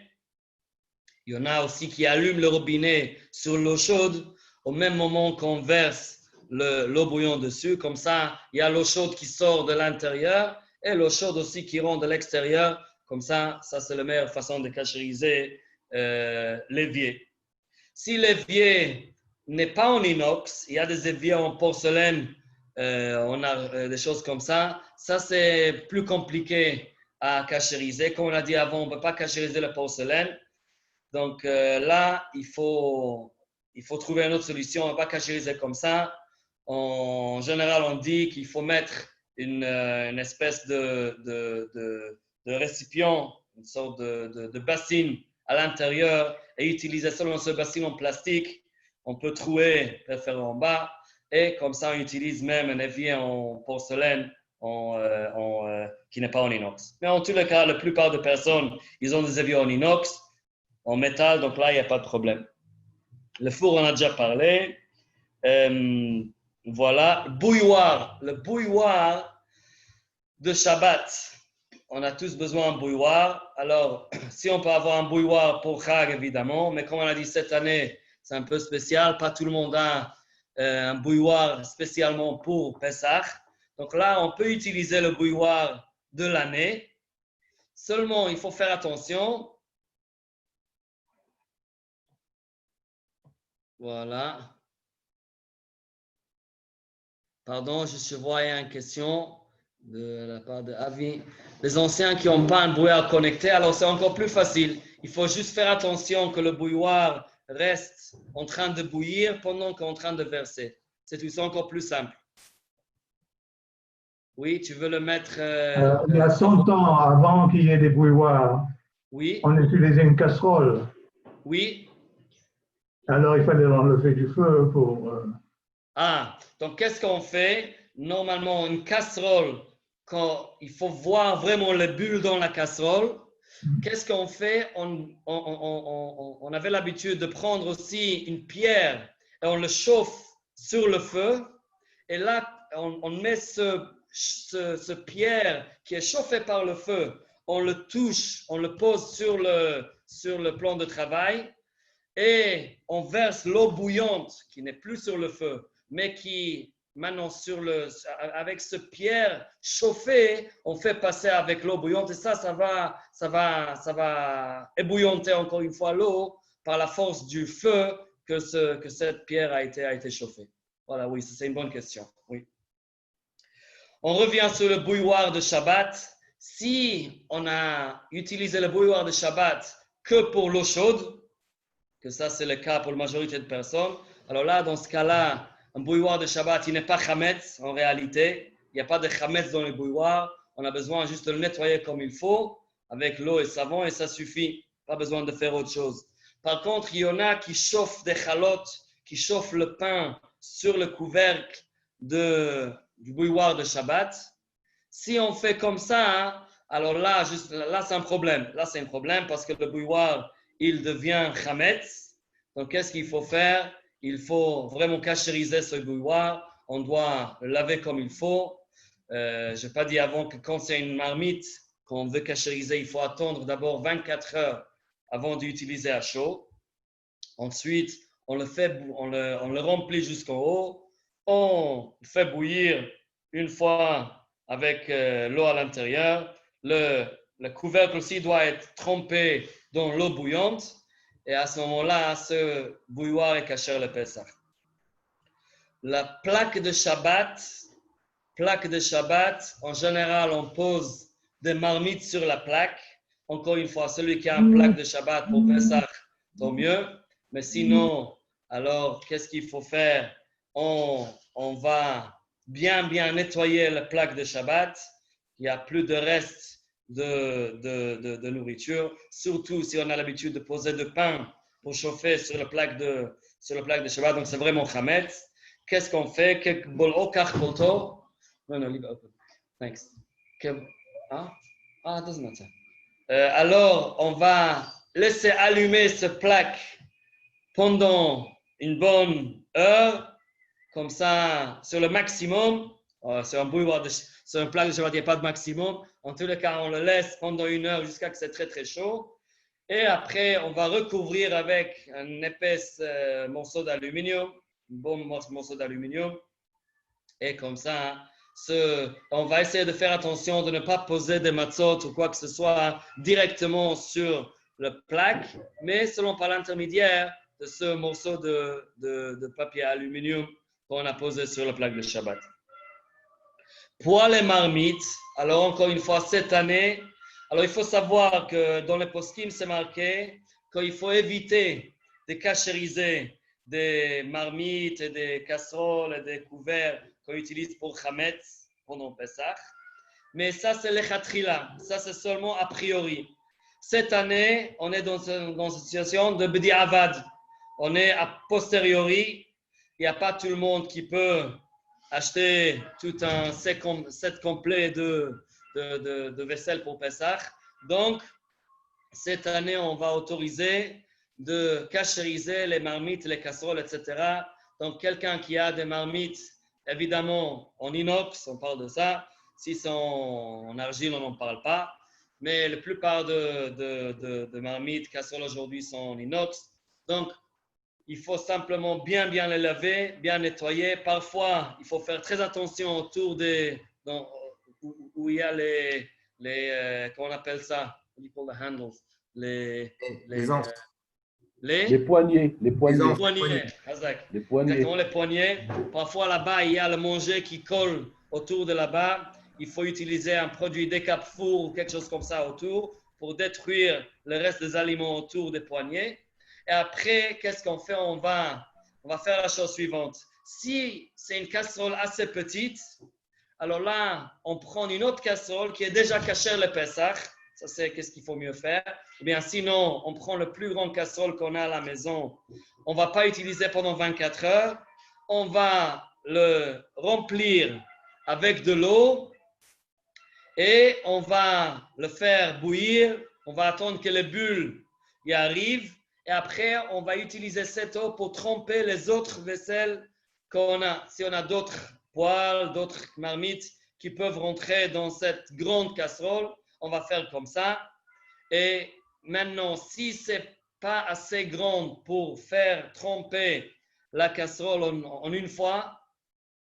Il y en a aussi qui allument le robinet sur l'eau chaude au même moment qu'on verse l'eau bouillante dessus. Comme ça, il y a l'eau chaude qui sort de l'intérieur et l'eau chaude aussi qui rentre de l'extérieur. Comme ça, c'est la meilleure façon de cachériser l'évier. Si l'évier n'est pas en inox, il y a des éviers en porcelaine, on a des choses comme ça. Ça, c'est plus compliqué à cachériser. Comme on a dit avant, on ne peut pas cachériser la porcelaine. Donc là, il faut trouver une autre solution. On ne va pas cachériser comme ça. En général, on dit qu'il faut mettre une espèce de récipient, une sorte de bassine à l'intérieur et utiliser seulement ce bassine en plastique. On peut trouer, préférant en bas, et comme ça, on utilise même un évier en porcelaine qui n'est pas en inox. Mais en tous les cas, la plupart des personnes, ils ont des éviers en inox, en métal, donc là, il n'y a pas de problème. Le four, on a déjà parlé. Voilà. Bouilloire. Le bouilloire de Shabbat. On a tous besoin d'un bouilloire. Alors, si on peut avoir un bouilloire pour Chag, évidemment, mais comme on a dit cette année, c'est un peu spécial. Pas tout le monde a un bouilloire spécialement pour Pesach. Donc là, on peut utiliser le bouilloire de l'année. Seulement, il faut faire attention. Voilà. Pardon, je vois une question de la part de Avi. Les anciens qui n'ont pas un bouilloire connecté, alors c'est encore plus facile. Il faut juste faire attention que le bouilloire reste en train de bouillir pendant qu'on est en train de verser. C'est tout, c'est encore plus simple. Oui, tu veux le mettre… il y a 100 ans, avant qu'il y ait des bouilloires, oui. On utilisait une casserole. Oui. Alors, il fallait l'enlever du feu pour… Donc qu'est-ce qu'on fait? Normalement, une casserole, quand il faut voir vraiment les bulles dans la casserole, qu'est-ce qu'on fait? On avait l'habitude de prendre aussi une pierre et on le chauffe sur le feu. Et là, on met ce pierre qui est chauffé par le feu, on le touche, on le pose sur le plan de travail et on verse l'eau bouillante qui n'est plus sur le feu, mais qui maintenant avec ce pierre chauffée, on fait passer avec l'eau bouillante et ça va ébouillanter encore une fois l'eau par la force du feu que cette pierre a été chauffée. Voilà, oui, c'est une bonne question. Oui. On revient sur le bouilloire de Shabbat. Si on a utilisé le bouilloire de Shabbat que pour l'eau chaude, que ça c'est le cas pour la majorité de personnes, alors là, dans ce cas-là, un bouilloire de Shabbat, il n'est pas chametz en réalité. Il n'y a pas de chametz dans le bouilloire. On a besoin juste de le nettoyer comme il faut, avec l'eau et savon, et ça suffit. Pas besoin de faire autre chose. Par contre, il y en a qui chauffent des chalotes, qui chauffent le pain sur le couvercle du bouilloire de Shabbat. Si on fait comme ça, alors là, là c'est un problème. Là, c'est un problème parce que le bouilloire, il devient chametz. Donc, qu'est-ce qu'il faut faire? Il faut vraiment cachériser ce bouilloire. On doit le laver comme il faut. Je n'ai pas dit avant que quand c'est une marmite qu'on veut cachériser, il faut attendre d'abord 24 heures avant d'utiliser à chaud. Ensuite, on le remplit jusqu'en haut. On fait bouillir une fois avec l'eau à l'intérieur. Le couvercle aussi doit être trempé dans l'eau bouillante. Et à ce moment-là, ce bouilloire est caché le Pessah. La plaque de Shabbat, en général, on pose des marmites sur la plaque. Encore une fois, celui qui a une plaque de Shabbat pour Pessah, tant mieux. Mais sinon, alors, qu'est-ce qu'il faut faire? On va bien nettoyer la plaque de Shabbat. Il n'y a plus de reste de nourriture. Surtout si on a l'habitude de poser du pain pour chauffer sur la plaque de Shabbat. Donc, c'est vraiment chametz. Qu'est-ce qu'on fait? No, leave it open. Thanks. Doesn't matter. Alors, on va laisser allumer cette plaque pendant une bonne heure, comme ça, sur le maximum. Sur un bouilloire, sur un plat de Shabbat, il n'y a pas de maximum. En tous les cas, on le laisse pendant une heure jusqu'à ce que c'est très, très chaud. Et après, on va recouvrir avec un épais morceau d'aluminium, un bon morceau d'aluminium. Et comme ça, on va essayer de faire attention de ne pas poser des matzot ou quoi que ce soit directement sur la plaque, mais seulement par l'intermédiaire de ce morceau de papier aluminium qu'on a posé sur la plaque de Shabbat. Pour les marmites, alors encore une fois, cette année, alors il faut savoir que dans les poskim, c'est marqué qu'il faut éviter de cachériser des marmites et des casseroles et des couverts qu'on utilise pour chametz pendant Pessah. Mais ça, c'est l'echatrila. Ça, c'est seulement a priori. Cette année, on est dans une situation de b'di'avad. On est a posteriori. Il n'y a pas tout le monde qui peut acheter tout un set complet de vaisselle pour Pessah. Donc, cette année, on va autoriser de cachériser les marmites, les casseroles, etc. Donc, quelqu'un qui a des marmites, évidemment, en inox, on parle de ça. Si c'est en argile, on n'en parle pas. Mais la plupart de marmites, casseroles aujourd'hui sont en inox. Donc, il faut simplement bien les laver, bien nettoyer. Parfois, il faut faire très attention autour où il y a comment on appelle ça? What do you call the handles? Les anses. Les poignées. Les poignets. Exactement, les poignets. Parfois, là-bas, il y a le manger qui colle autour de là-bas. Il faut utiliser un produit décape-four ou quelque chose comme ça autour pour détruire le reste des aliments autour des poignets. Et après, qu'est-ce qu'on fait? On va faire la chose suivante. Si c'est une casserole assez petite, alors là, on prend une autre casserole qui est déjà cachée le Pessah. Ça, c'est qu'est-ce qu'il faut mieux faire. Ou bien sinon, on prend le plus grand casserole qu'on a à la maison. On ne va pas utiliser pendant 24 heures. On va le remplir avec de l'eau et on va le faire bouillir. On va attendre que les bulles y arrivent. Et après, on va utiliser cette eau pour tremper les autres vaisselles qu'on a. Si on a d'autres poêles, d'autres marmites qui peuvent rentrer dans cette grande casserole, on va faire comme ça. Et maintenant, si ce n'est pas assez grand pour faire tremper la casserole en une fois,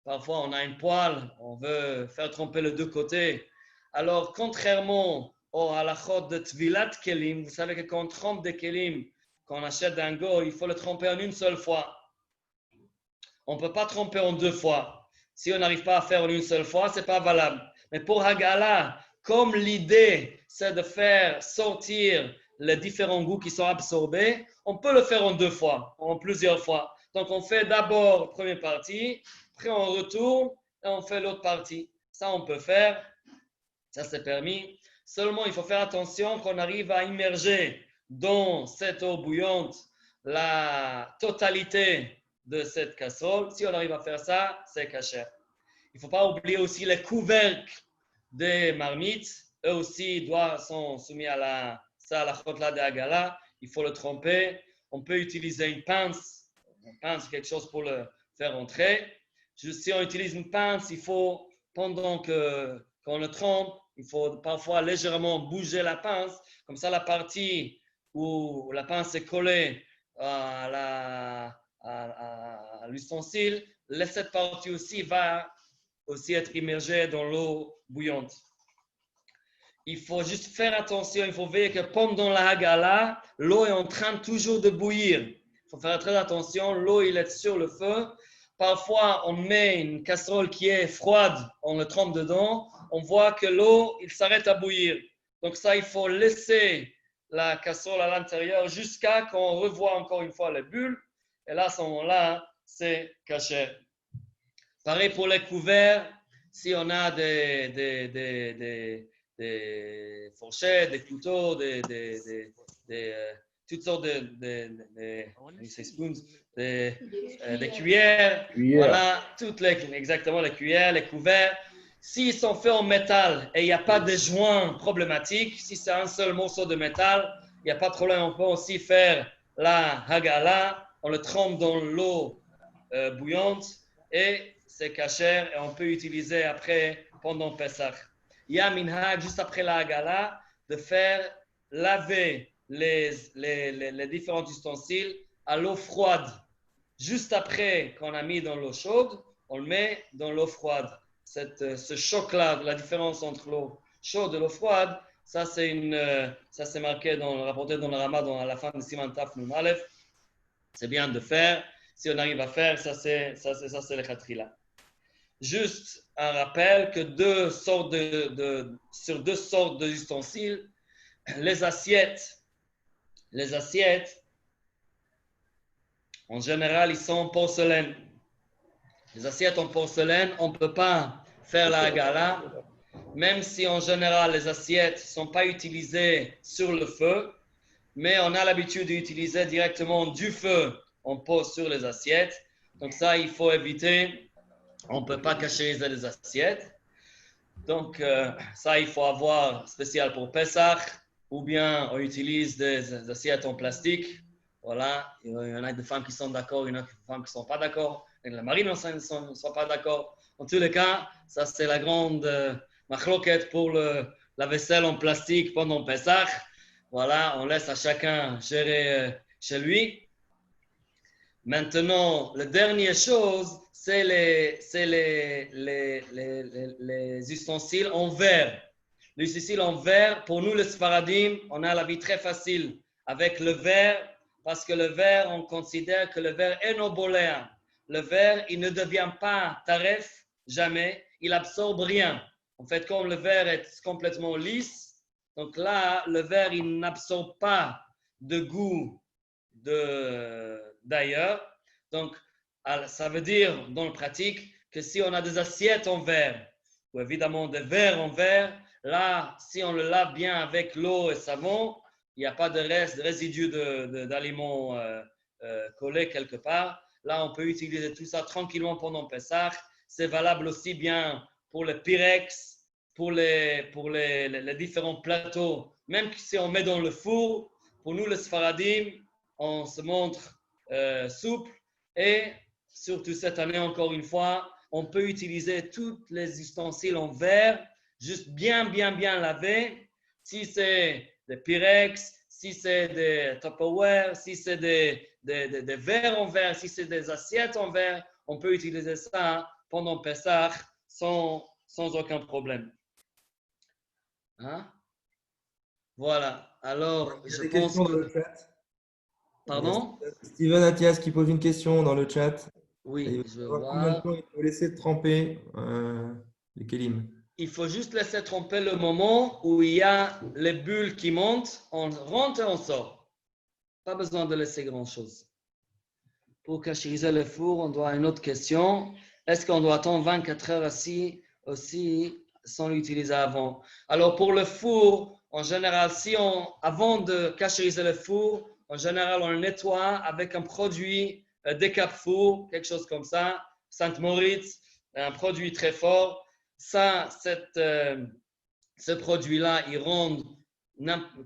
parfois on a une poêle, on veut faire tremper les deux côtés. Alors, contrairement au halachot de Tvilat Kelim, vous savez que quand on trempe des kelim, quand on achète d'un go, il faut le tremper en une seule fois. On ne peut pas tremper en deux fois. Si on n'arrive pas à faire en une seule fois, ce n'est pas valable. Mais pour Hagala, comme l'idée, c'est de faire sortir les différents goûts qui sont absorbés, on peut le faire en deux fois, en plusieurs fois. Donc, on fait d'abord la première partie, après on retourne et on fait l'autre partie. Ça, on peut faire. Ça, c'est permis. Seulement, il faut faire attention qu'on arrive à immerger dans cette eau bouillante la totalité de cette casserole. Si on arrive à faire ça, c'est kasher. Il ne faut pas oublier aussi les couvercles des marmites. eux aussi sont soumis à la chotla de Hagala. Il faut le tremper. On peut utiliser une pince, quelque chose pour le faire entrer. Si on utilise une pince, il faut, pendant qu'on le trempe, il faut parfois légèrement bouger la pince. Comme ça, la partie où la pince est collée à l'ustensile, cette partie aussi va aussi être immergée dans l'eau bouillante. Il faut juste faire attention, il faut veiller que pendant la Hagala, l'eau est en train toujours de bouillir. Il faut faire très attention, l'eau il est sur le feu. Parfois, on met une casserole qui est froide, on le trempe dedans, on voit que l'eau, il s'arrête à bouillir. Donc ça, il faut laisser la casserole à l'intérieur jusqu'à qu'on revoie encore une fois les bulles. Et là, à ce moment-là, c'est caché. Pareil pour les couverts, si on a des fourchettes, des couteaux, toutes sortes de cuillères. Voilà, exactement les cuillères, les couverts. S'ils sont faits en métal et il n'y a pas de joint problématique, si c'est un seul morceau de métal, il n'y a pas de problème. On peut aussi faire la Hagala, on le trempe dans l'eau bouillante et c'est kasher et on peut utiliser après pendant Pesach. Il y a minhag juste après la Hagala de faire laver les différents ustensiles à l'eau froide. Juste après qu'on a mis dans l'eau chaude, on le met dans l'eau froide. Ce choc-là, la différence entre l'eau chaude et l'eau froide, ça c'est marqué rapporté dans le Rama à la fin de Siman Taf Nun Aleph. C'est bien de faire. Si on arrive à faire, ça c'est le Khatrila. Juste un rappel que sur deux sortes d'ustensiles, les assiettes, en général, ils sont en porcelaine. Les assiettes en porcelaine, on ne peut pas faire la Hagala, même si en général, les assiettes ne sont pas utilisées sur le feu, mais on a l'habitude d'utiliser directement du feu, on pose sur les assiettes. Donc ça, il faut éviter. On ne peut pas cachériser les assiettes. Donc, ça, il faut avoir spécial pour Pesach, ou bien on utilise des assiettes en plastique. Voilà, il y en a des femmes qui sont d'accord, il y en a des femmes qui ne sont pas d'accord. Et les maris ne sont pas d'accord. En tous les cas, ça, c'est la grande machloket pour la vaisselle en plastique pendant Pesach. Voilà, on laisse à chacun gérer chez lui. Maintenant, la dernière chose, c'est les ustensiles en verre. Les ustensiles en verre, pour nous les Sfaradim, on a la vie très facile avec le verre, parce que le verre, on considère que le verre est noboléen. Le verre, il ne devient pas taref, jamais, il absorbe rien. En fait, comme le verre est complètement lisse, donc là, le verre, il n'absorbe pas de goût d'ailleurs. Donc, ça veut dire dans la pratique que si on a des assiettes en verre ou évidemment des verres en verre, là, si on le lave bien avec l'eau et savon, il n'y a pas de résidus d'aliments collés quelque part. Là, on peut utiliser tout ça tranquillement pendant Pesach. C'est valable aussi bien pour les Pyrex, pour les différents plateaux. Même si on met dans le four, pour nous les Sfaradim, on se montre souple et surtout cette année, encore une fois, on peut utiliser tous les ustensiles en verre, juste bien lavés. Si c'est des Pyrex, si c'est des Tupperware, si c'est des verres en verre, si c'est des assiettes en verre, on peut utiliser ça pendant Pesach sans aucun problème. Hein? Voilà. Alors, je pense que... Pardon? Steven Athias qui pose une question dans le chat. Oui, je vois. Combien de temps il faut laisser tremper les kélim? Il faut juste laisser tremper le moment où il y a les bulles qui montent, on rentre et on sort. Pas besoin de laisser grand-chose. Pour cachériser le four, on doit une autre question. Est-ce qu'on doit attendre 24 heures aussi sans l'utiliser avant? Alors, pour le four, en général, avant de cachériser le four, en général, on le nettoie avec un produit décape-four, quelque chose comme ça, Saint-Moritz, un produit très fort. Ça, ce produit-là, il rend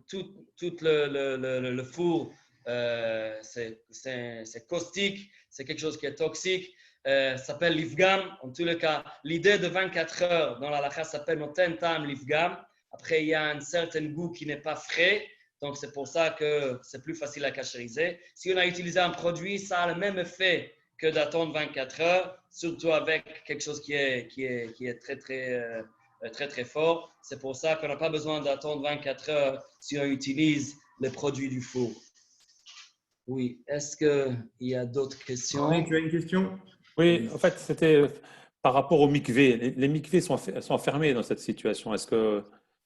tout le four, c'est caustique, c'est quelque chose qui est toxique. Ça s'appelle l'ifgam. En tous les cas, l'idée de 24 heures dans la halakha s'appelle noten tam l'ifgam. Après, il y a un certain goût qui n'est pas frais. Donc, c'est pour ça que c'est plus facile à cachériser. Si on a utilisé un produit, ça a le même effet que d'attendre 24 heures, surtout avec quelque chose qui est très fort. C'est pour ça qu'on n'a pas besoin d'attendre 24 heures si on utilise les produits du four. Oui, est-ce qu'il y a d'autres questions? Oui, tu as une question? Oui, en fait, c'était par rapport au mikvé. Les mikvés sont fermés dans cette situation.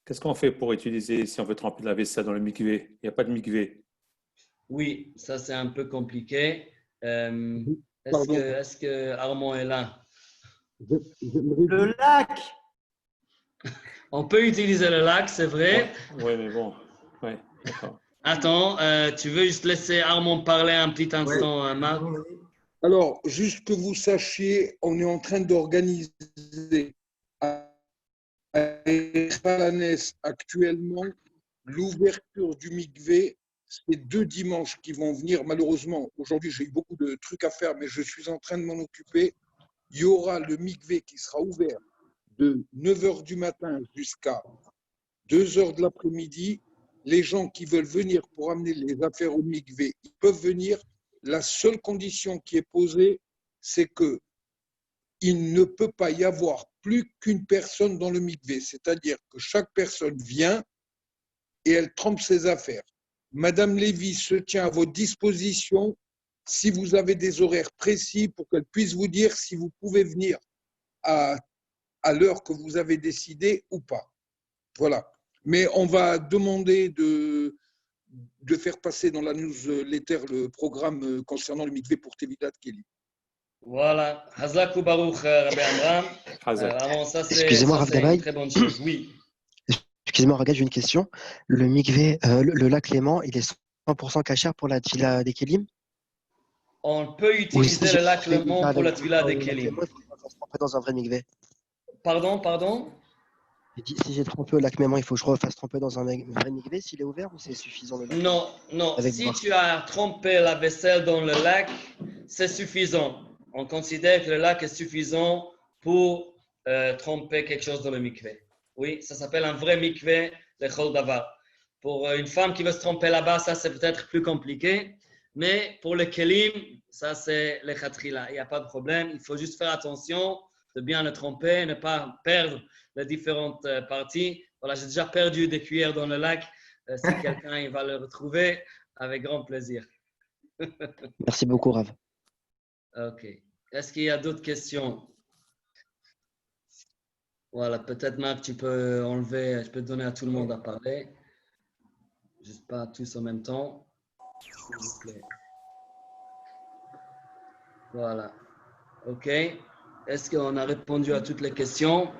Qu'est-ce qu'on fait pour utiliser, si on veut tremper de la vaisselle dans le mikvé? Il n'y a pas de mikvé. Oui, ça c'est un peu compliqué. Pardon. Est-ce que Armand est là? Le lac. On peut utiliser le lac, c'est vrai. Oui, mais bon. Ouais, d'accord. Attends, tu veux juste laisser Armand parler un petit instant, Marc? Alors, juste que vous sachiez, on est en train d'organiser à Palanes actuellement l'ouverture du mikvé. C'est 2 dimanches qui vont venir. Malheureusement, aujourd'hui, j'ai eu beaucoup de trucs à faire, mais je suis en train de m'en occuper. Il y aura le mikvé qui sera ouvert de 9h du matin jusqu'à 2h de l'après-midi. Les gens qui veulent venir pour amener les affaires au mikvé, ils peuvent venir. La seule condition qui est posée, c'est qu'il ne peut pas y avoir plus qu'une personne dans le mikvé. C'est-à-dire que chaque personne vient et elle trempe ses affaires. Madame Lévy se tient à votre disposition si vous avez des horaires précis pour qu'elle puisse vous dire si vous pouvez venir à l'heure que vous avez décidé ou pas. Voilà. Mais on va demander de faire passer dans la newsletter le programme concernant le mikvé pour Tevidat Kelly. Voilà. Hazak ou Baruch, Rabbi Amram. Hazak. Vraiment, Excusez-moi, Rav c'est une Gabay. très bonne chose. Oui. Excusez-moi, regarde, j'ai une question. Le mikvé, le lac Léman, il est 100% cachère pour la Tfila des Kélim? On peut utiliser le lac Léman pour la Tvila des Kélim. Il faut que je trempe dans un vrai mikvé. Pardon? Si j'ai trempé au lac Léman, il faut que je refasse tremper dans un vrai mikvé s'il est ouvert ou c'est suffisant le lac? Non. Avec Si moi. tu as trempé la vaisselle dans le lac, c'est suffisant. On considère que le lac est suffisant pour tremper quelque chose dans le mikvé. Oui, ça s'appelle un vrai mikvé, le Chol Davar. Pour une femme qui veut se tremper là-bas, ça c'est peut-être plus compliqué. Mais pour le kelim, ça c'est le khatrila. Il n'y a pas de problème. Il faut juste faire attention de bien le tremper, ne pas perdre les différentes parties. Voilà, j'ai déjà perdu des cuillères dans le lac. Si quelqu'un il va le retrouver, avec grand plaisir. Merci beaucoup, Rav. OK. Est-ce qu'il y a d'autres questions? Voilà, peut-être Marc, tu peux enlever, je peux donner à tout le monde à parler. Juste pas tous en même temps. S'il vous plaît. Voilà. OK. Est-ce qu'on a répondu à toutes les questions?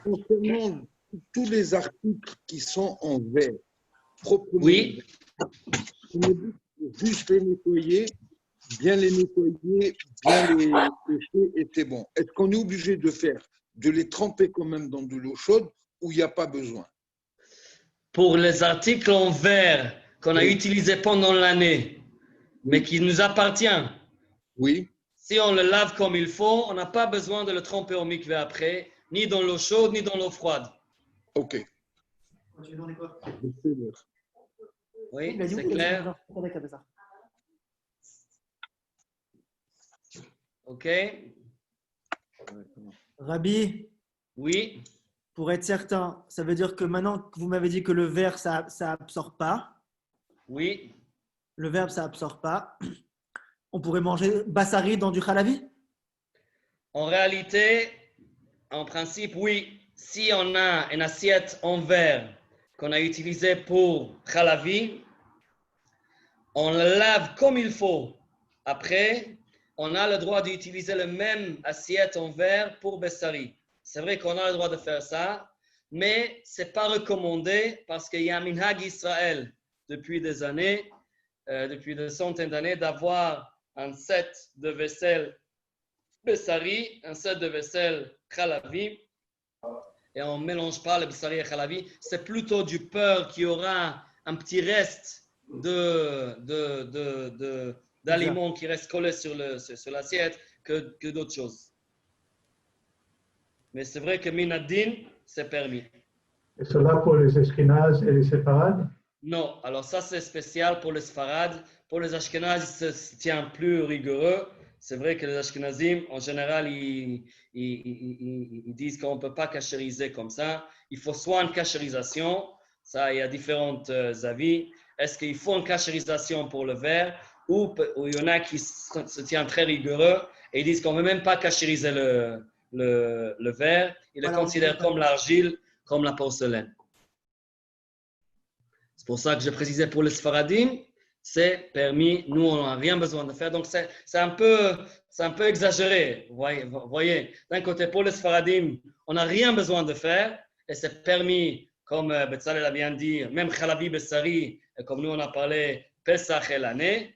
Concernant tous les articles qui sont en vert, proprement, Oui. on me dit qu'il faut juste les nettoyer, bien les nettoyer, bien les sécher et c'est bon. Est-ce qu'on est obligé de les tremper quand même dans de l'eau chaude ou il n'y a pas besoin? Pour les articles en verre qu'on a Oui. utilisés pendant l'année, mais qui nous appartient, Oui. si on le lave comme il faut, on n'a pas besoin de le tremper au mikvé après, ni dans l'eau chaude, ni dans l'eau froide. OK. Tu veux demander quoi? Oui, Il a dit c'est oui, clair? avec ça. OK? Rabbi, Oui. pour être certain, ça veut dire que maintenant que vous m'avez dit que le verre, ça absorbe pas. Oui. Le verbe, ça absorbe pas. On pourrait manger bassari dans du halavi? En réalité, en principe, oui. Si on a une assiette en verre qu'on a utilisée pour halavi, on le lave comme il faut. Après, on a le droit d'utiliser la même assiette en verre pour Bessari. C'est vrai qu'on a le droit de faire ça, mais ce n'est pas recommandé parce qu'il y a un minhag Israël depuis des années, depuis des centaines d'années, d'avoir un set de vaisselle Bessari, un set de vaisselle Khalavi. et on ne mélange pas le Bissari et Khalavi. C'est plutôt du peur qu'il y aura un petit reste d'aliments qui reste collé sur l'assiette que d'autres choses. Mais c'est vrai que Minadin, c'est permis. Et cela pour les Ashkénazes et les séfarades? Non, alors ça c'est spécial pour les Sfarades. Pour les Ashkénazes, ils se tiennent plus rigoureux. C'est vrai que les Ashkénazim, en général, ils disent qu'on ne peut pas cachériser comme ça. Il faut soit une cachérisation, ça il y a différents avis. Est-ce qu'il faut une cachérisation pour le verre ou il y en a qui se tiennent très rigoureux et ils disent qu'on ne veut même pas cachériser le verre. Ils le considèrent comme l'argile, comme la porcelaine. C'est pour ça que je précisais pour les Sfaradim, c'est permis, nous on n'a rien besoin de faire. Donc c'est un peu exagéré, vous voyez. D'un côté, pour les Sfaradim, on n'a rien besoin de faire et c'est permis, comme Betzalel a bien dit, même Khalavi Bessari, comme nous on a parlé, Pesach et l'année.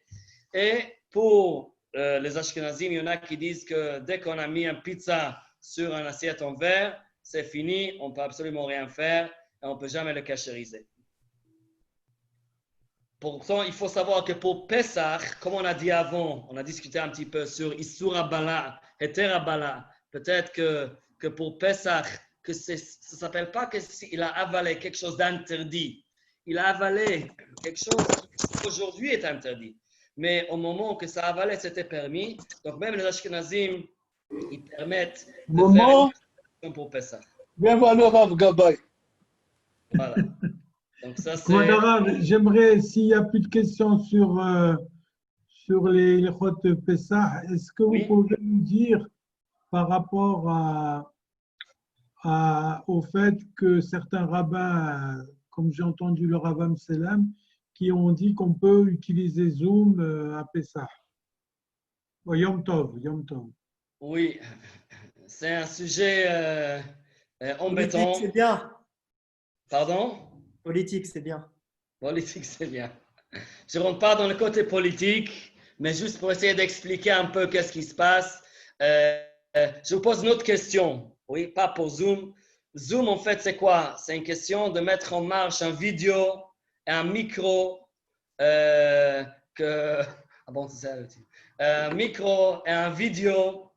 Et pour les Ashkenazim, il y en a qui disent que dès qu'on a mis une pizza sur une assiette en verre, c'est fini, on ne peut absolument rien faire et on ne peut jamais le cachériser. Pourtant, il faut savoir que pour Pesach, comme on a dit avant, on a discuté un petit peu sur Issur Abala, Heter Abala. Peut-être que pour Pesach, que ça ne s'appelle pas qu'il a avalé quelque chose d'interdit. Il a avalé quelque chose qui aujourd'hui est interdit. Mais au moment que ça avalait, c'était permis. Donc même les Ashkenazim, ils permettent de faire une pour Pesach. Bien voilà, Rav Gabay. Voilà. Donc ça, c'est... Madame, j'aimerais, s'il n'y a plus de questions sur les Chot Pessah, est-ce que vous pouvez nous dire par rapport au fait que certains rabbins, comme j'ai entendu le Rav Selem, qui ont dit qu'on peut utiliser Zoom à Pessah? Yom Tov, Yom Tov. Oui, c'est un sujet embêtant. Politique, c'est bien. Pardon? Politique, c'est bien. Politique, c'est bien. Je ne rentre pas dans le côté politique, mais juste pour essayer d'expliquer un peu qu'est-ce qui se passe. Je vous pose une autre question. Oui, pas pour Zoom. Zoom, en fait, c'est quoi? C'est une question de mettre en marche une vidéo et un micro un micro et un vidéo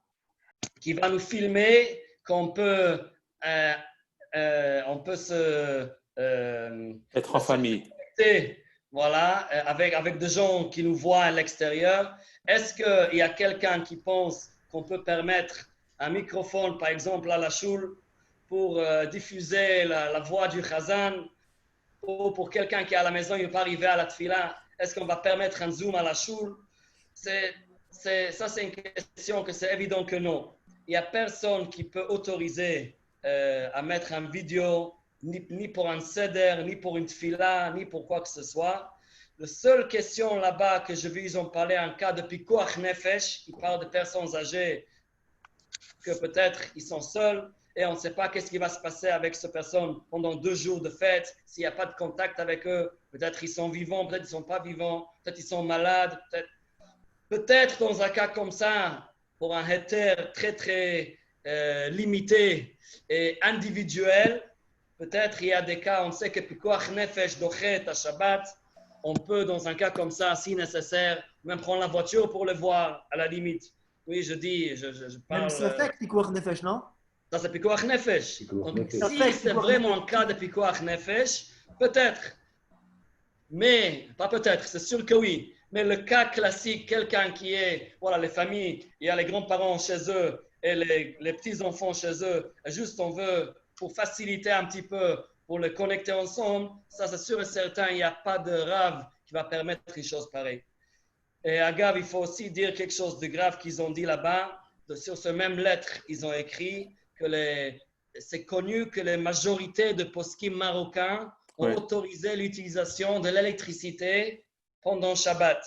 qui va nous filmer, qu'on peut être en famille. Voilà, avec des gens qui nous voient à l'extérieur. Est-ce qu'il y a quelqu'un qui pense qu'on peut permettre un microphone, par exemple, à la choule pour diffuser la voix du Chazan, ou pour quelqu'un qui est à la maison, il ne peut pas arriver à la tfila? Est-ce qu'on va permettre un zoom à la choule? Ça, c'est une question que c'est évident que non. Il n'y a personne qui peut autoriser à mettre une vidéo, ni pour un seder, ni pour une tfila, ni pour quoi que ce soit. La seule question là-bas que je veux, ils ont parlé en cas de pikuach nefesh, ils parlent de personnes âgées que peut-être ils sont seuls et on ne sait pas qu'est-ce qui va se passer avec ces personnes pendant 2 jours de fête, s'il n'y a pas de contact avec eux, peut-être ils sont vivants, peut-être ils ne sont pas vivants, peut-être ils sont malades, peut-être dans un cas comme ça, pour un heter très très limité et individuel, peut-être il y a des cas, on sait que pikuach nefesh dochet à Shabbat, on peut dans un cas comme ça, si nécessaire, même prendre la voiture pour le voir à la limite. Oui, je parle. Même ça fait pikuach nefesh, non? Ça, c'est pikuach nefesh. Donc, si c'est vraiment un cas de pikuach nefesh, peut-être. Mais, pas peut-être, c'est sûr que oui. Mais le cas classique, quelqu'un qui est, voilà, les familles, il y a les grands-parents chez eux et les petits-enfants chez eux, et juste on veut, pour faciliter un petit peu, pour les connecter ensemble, ça c'est sûr et certain, il n'y a pas de rave qui va permettre une chose pareille. Et à Gav, il faut aussi dire quelque chose de grave qu'ils ont dit là-bas. Sur ce même lettre, ils ont écrit que c'est connu que la majorité de poskim marocains ont autorisé l'utilisation de l'électricité pendant Shabbat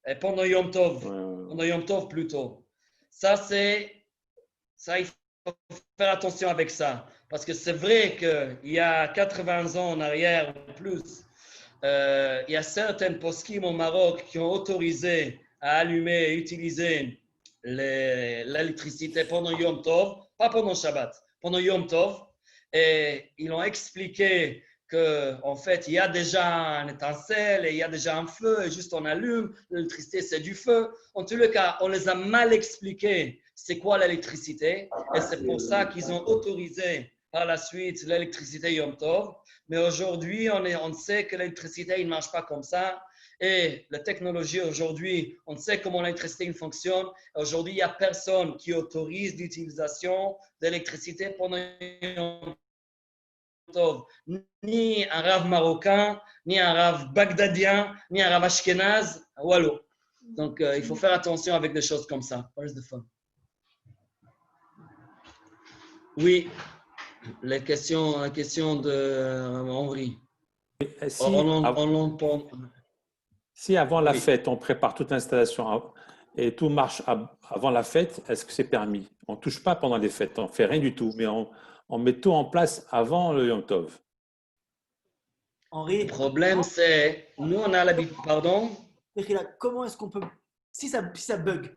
et pendant Yom Tov. Pendant Yom Tov plutôt. Ça, il faut faire attention avec ça. Parce que c'est vrai qu'il y a 80 ans en arrière ou plus, il y a certaines poskim au Maroc qui ont autorisé à allumer et utiliser l'électricité pendant Yom Tov, pas pendant Shabbat, pendant Yom Tov. et ils ont expliqué qu'en fait, il y a déjà un étincelle et il y a déjà un feu et juste on allume. L'électricité, c'est du feu. En tout cas, on les a mal expliqué c'est quoi l'électricité et c'est pour ça qu'ils ont autorisé par la suite l'électricité Yom Tov. Mais aujourd'hui, on sait que l'électricité ne marche pas comme ça. Et la technologie aujourd'hui, on sait comment l'électricité fonctionne. Aujourd'hui, il n'y a personne qui autorise l'utilisation d'électricité pendant Yom Tov. Ni un rave marocain, ni un rave bagdadien, ni un rave ashkénaze, wallo. Donc, il faut faire attention avec des choses comme ça. Where's the fun? Oui, la question de Henri. Si avant la Oui. fête, on prépare toute l'installation et tout marche avant la fête, est-ce que c'est permis? On ne touche pas pendant les fêtes, on ne fait rien du tout, mais on met tout en place avant le Yom Tov. Henri, Le problème, c'est, nous, on a l'habitude, pardon? comment est-ce qu'on peut, si ça bug,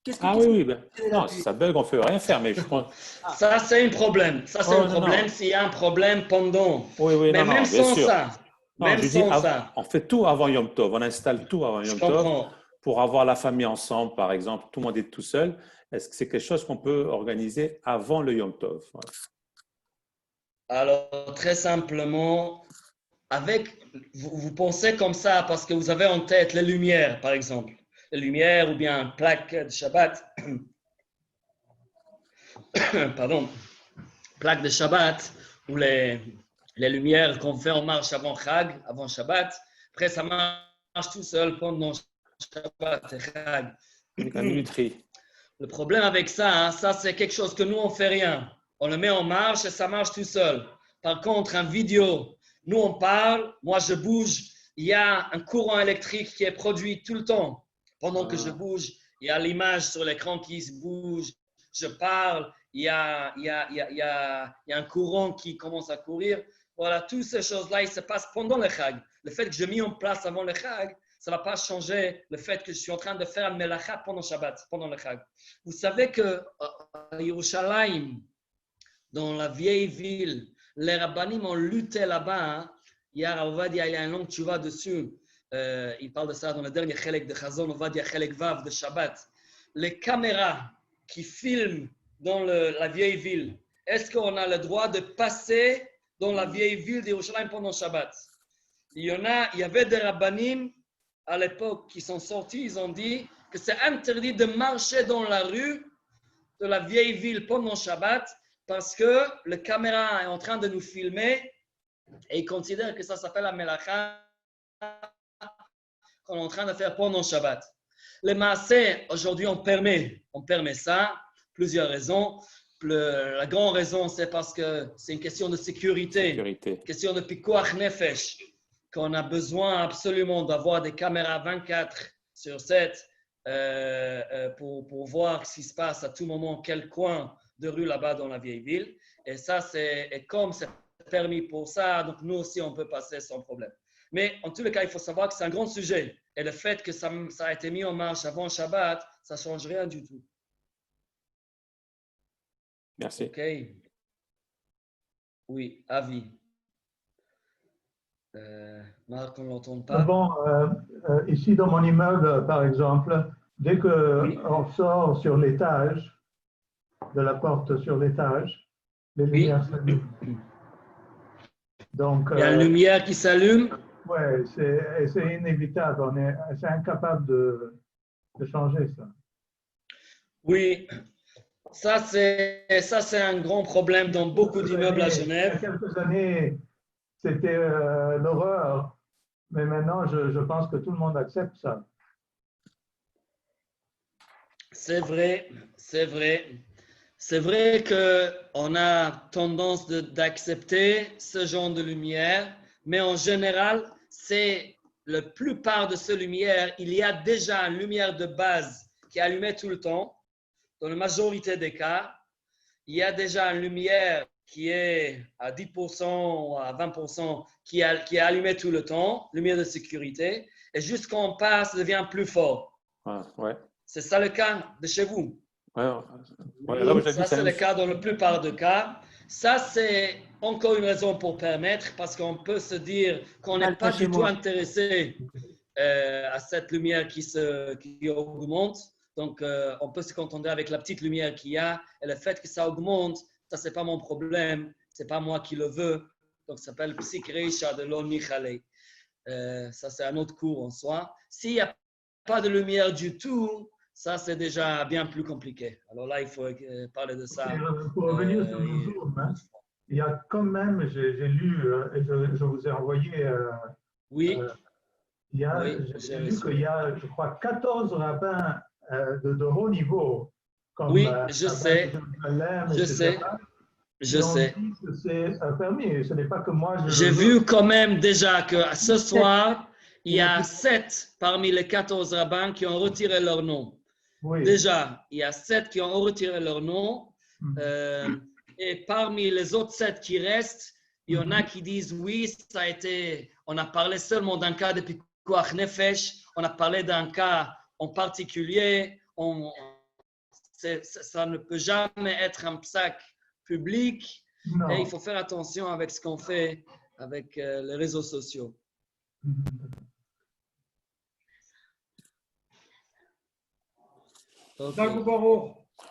Oui. Non, si ça bug, on ne peut rien faire, mais je pense… Ça, c'est un problème. Ça, c'est un problème s'il y a un problème pendant. Oui, mais même sans ça, on fait tout avant Yom Tov, on installe tout avant Yom Tov pour avoir la famille ensemble, par exemple, tout le monde est tout seul. Est-ce que c'est quelque chose qu'on peut organiser avant le Yom Tov? Alors, très simplement, vous pensez comme ça parce que vous avez en tête les lumières, par exemple. Les lumières ou bien une plaque de Shabbat. Pardon. Plaque de Shabbat ou les lumières qu'on fait en marche avant Chag, avant Shabbat. Après, ça marche tout seul pendant Shabbat et Chag. La minuterie. Le problème avec ça, ça c'est quelque chose que nous, on ne fait rien. On le met en marche et ça marche tout seul. Par contre, un vidéo, nous, on parle, moi, je bouge. Il y a un courant électrique qui est produit tout le temps. Pendant que je bouge, il y a l'image sur l'écran qui se bouge. Je parle, il y a un courant qui commence à courir. Voilà, toutes ces choses-là, ils se passent pendant le Chag. Le fait que je mis en place avant le Chag, ça ne va pas changer le fait que je suis en train de faire un Melacha pendant Shabbat, pendant le Chag. Vous savez qu'à Yerushalayim, dans la vieille ville, les rabbanim ont lutté là-bas. Il y a un long tchouva dessus. Il parle de ça dans le dernier chelek de Chazon, Ovadia chelek Vav de Shabbat. Les caméras qui filment dans la vieille ville, est-ce qu'on a le droit de passer dans la vieille ville d'Yerushalayim pendant Shabbat? Il y avait des rabbanim à l'époque qui sont sortis, ils ont dit que c'est interdit de marcher dans la rue de la vieille ville pendant Shabbat parce que le caméra est en train de nous filmer et ils considèrent que ça s'appelle la melacha qu'on est en train de faire pendant Shabbat. Les maaseh, aujourd'hui, on permet ça, plusieurs raisons. La grande raison, c'est parce que c'est une question de sécurité. Question de pikuach nefesh, qu'on a besoin absolument d'avoir des caméras 24/7 pour voir ce qui se passe à tout moment, quel coin de rue là-bas dans la vieille ville. Et ça, et comme c'est permis pour ça, donc nous aussi, on peut passer sans problème. Mais en tous les cas, il faut savoir que c'est un grand sujet. Et le fait que ça a été mis en marche avant Shabbat, ça ne change rien du tout. Merci. OK. Oui, avis. Marc, on ne l'entend pas. Bon, ici dans mon immeuble, par exemple, dès qu'on sort sur l'étage, de la porte sur l'étage, les lumières s'allument. Donc, il y a une lumière qui s'allume. Oui, c'est inévitable. C'est incapable de changer ça. Oui, ça c'est un grand problème dans beaucoup d'immeubles à Genève. Il y a quelques années, c'était l'horreur, mais maintenant, je pense que tout le monde accepte ça. C'est vrai. C'est vrai qu'on a tendance d'accepter ce genre de lumière, mais en général, c'est la plupart de ces lumières, il y a déjà une lumière de base qui est allumée tout le temps. Dans la majorité des cas, il y a déjà une lumière qui est à 10% ou à 20% qui est allumée tout le temps, lumière de sécurité, et juste quand on passe, ça devient plus fort. Ah, ouais. C'est ça le cas de chez vous? là où j'habite, Ça, c'est le cas dans la plupart des cas. Ça, c'est encore une raison pour permettre, parce qu'on peut se dire qu'on n'est pas du tout intéressé à cette lumière qui augmente. Donc, on peut se contenter avec la petite lumière qu'il y a. Et le fait que ça augmente, ça, ce n'est pas mon problème. Ce n'est pas moi qui le veux. Donc, ça s'appelle Psik Reisha de Lon Michale. Ça, c'est un autre cours en soi. S'il n'y a pas de lumière du tout, ça, c'est déjà bien plus compliqué. Alors là, il faut parler de ça. Pour revenir sur le zoom, hein, il y a quand même, j'ai lu, et je vous ai envoyé. Oui. J'ai lu qu'il y a, je crois, 14 rabbins de haut niveau. Comme, oui, je sais. Je sais. Dit que c'est permis. Ce n'est pas que moi. J'ai vu quand même déjà que ce soir, il y a 7 parmi les 14 rabbins qui ont retiré leur nom. Oui. Déjà, il y a 7 qui ont retiré leur nom. Et parmi les autres 7 qui restent, il y en a qui disent oui, ça a été. On a parlé seulement d'un cas de Pikuach Nefesh. On a parlé d'un cas en particulier. Ça ne peut jamais être un psak public. Non. Et il faut faire attention avec ce qu'on fait avec les réseaux sociaux.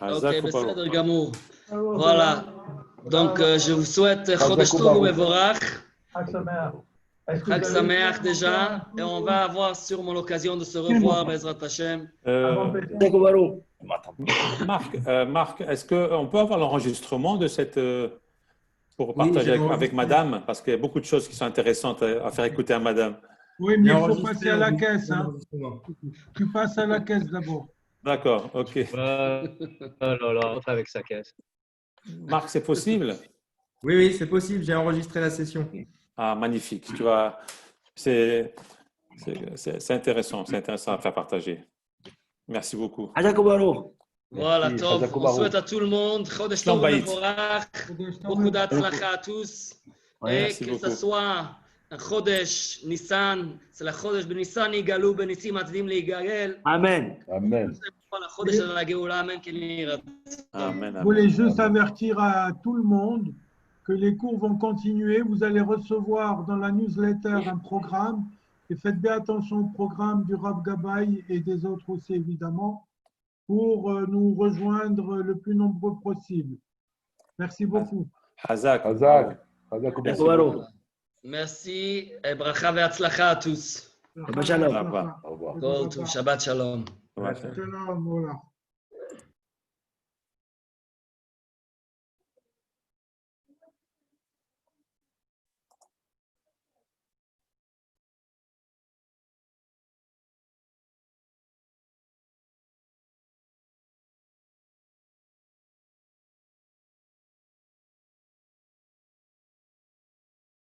בסדר גמור. Voilà. Donc, je vous souhaite Chodesh Tov Umevorach. Chag Sameach déjà. Et on va avoir sûrement l'occasion de se revoir, Bezrat Hashem. Marc, est-ce qu'on peut avoir l'enregistrement de cette. Pour partager avec madame, parce qu'il y a beaucoup de choses qui sont intéressantes à faire écouter à madame. Oui, mais il faut passer à la caisse. Hein. Tu passes à la caisse d'abord. D'accord, ok. Oh là là, entre avec sa caisse. Marc, c'est possible? Oui, c'est possible. J'ai enregistré la session. Ah, magnifique. Tu vois, c'est intéressant. C'est intéressant à faire partager. Merci beaucoup. Voilà, Tov. On souhaite à tout le monde Chodesh Tov Umevorach. Beaucoup d'Atzlacha à tous. Et que ce soit un Chodesh Nissan, c'est le Chodesh de Nissan, Yigalu Benisim Atzidim Leigagel. Amen. Amen. Je voulais juste avertir à tout le monde que les cours vont continuer. Vous allez recevoir dans la newsletter un programme. Et faites bien attention au programme du Rav Gabay et des autres aussi, évidemment, pour nous rejoindre le plus nombreux possible. Merci beaucoup. Hazak. Merci et bracha ve'atzlacha à tous. Shabbat shalom. Shabbat shalom. Shalom, voilà.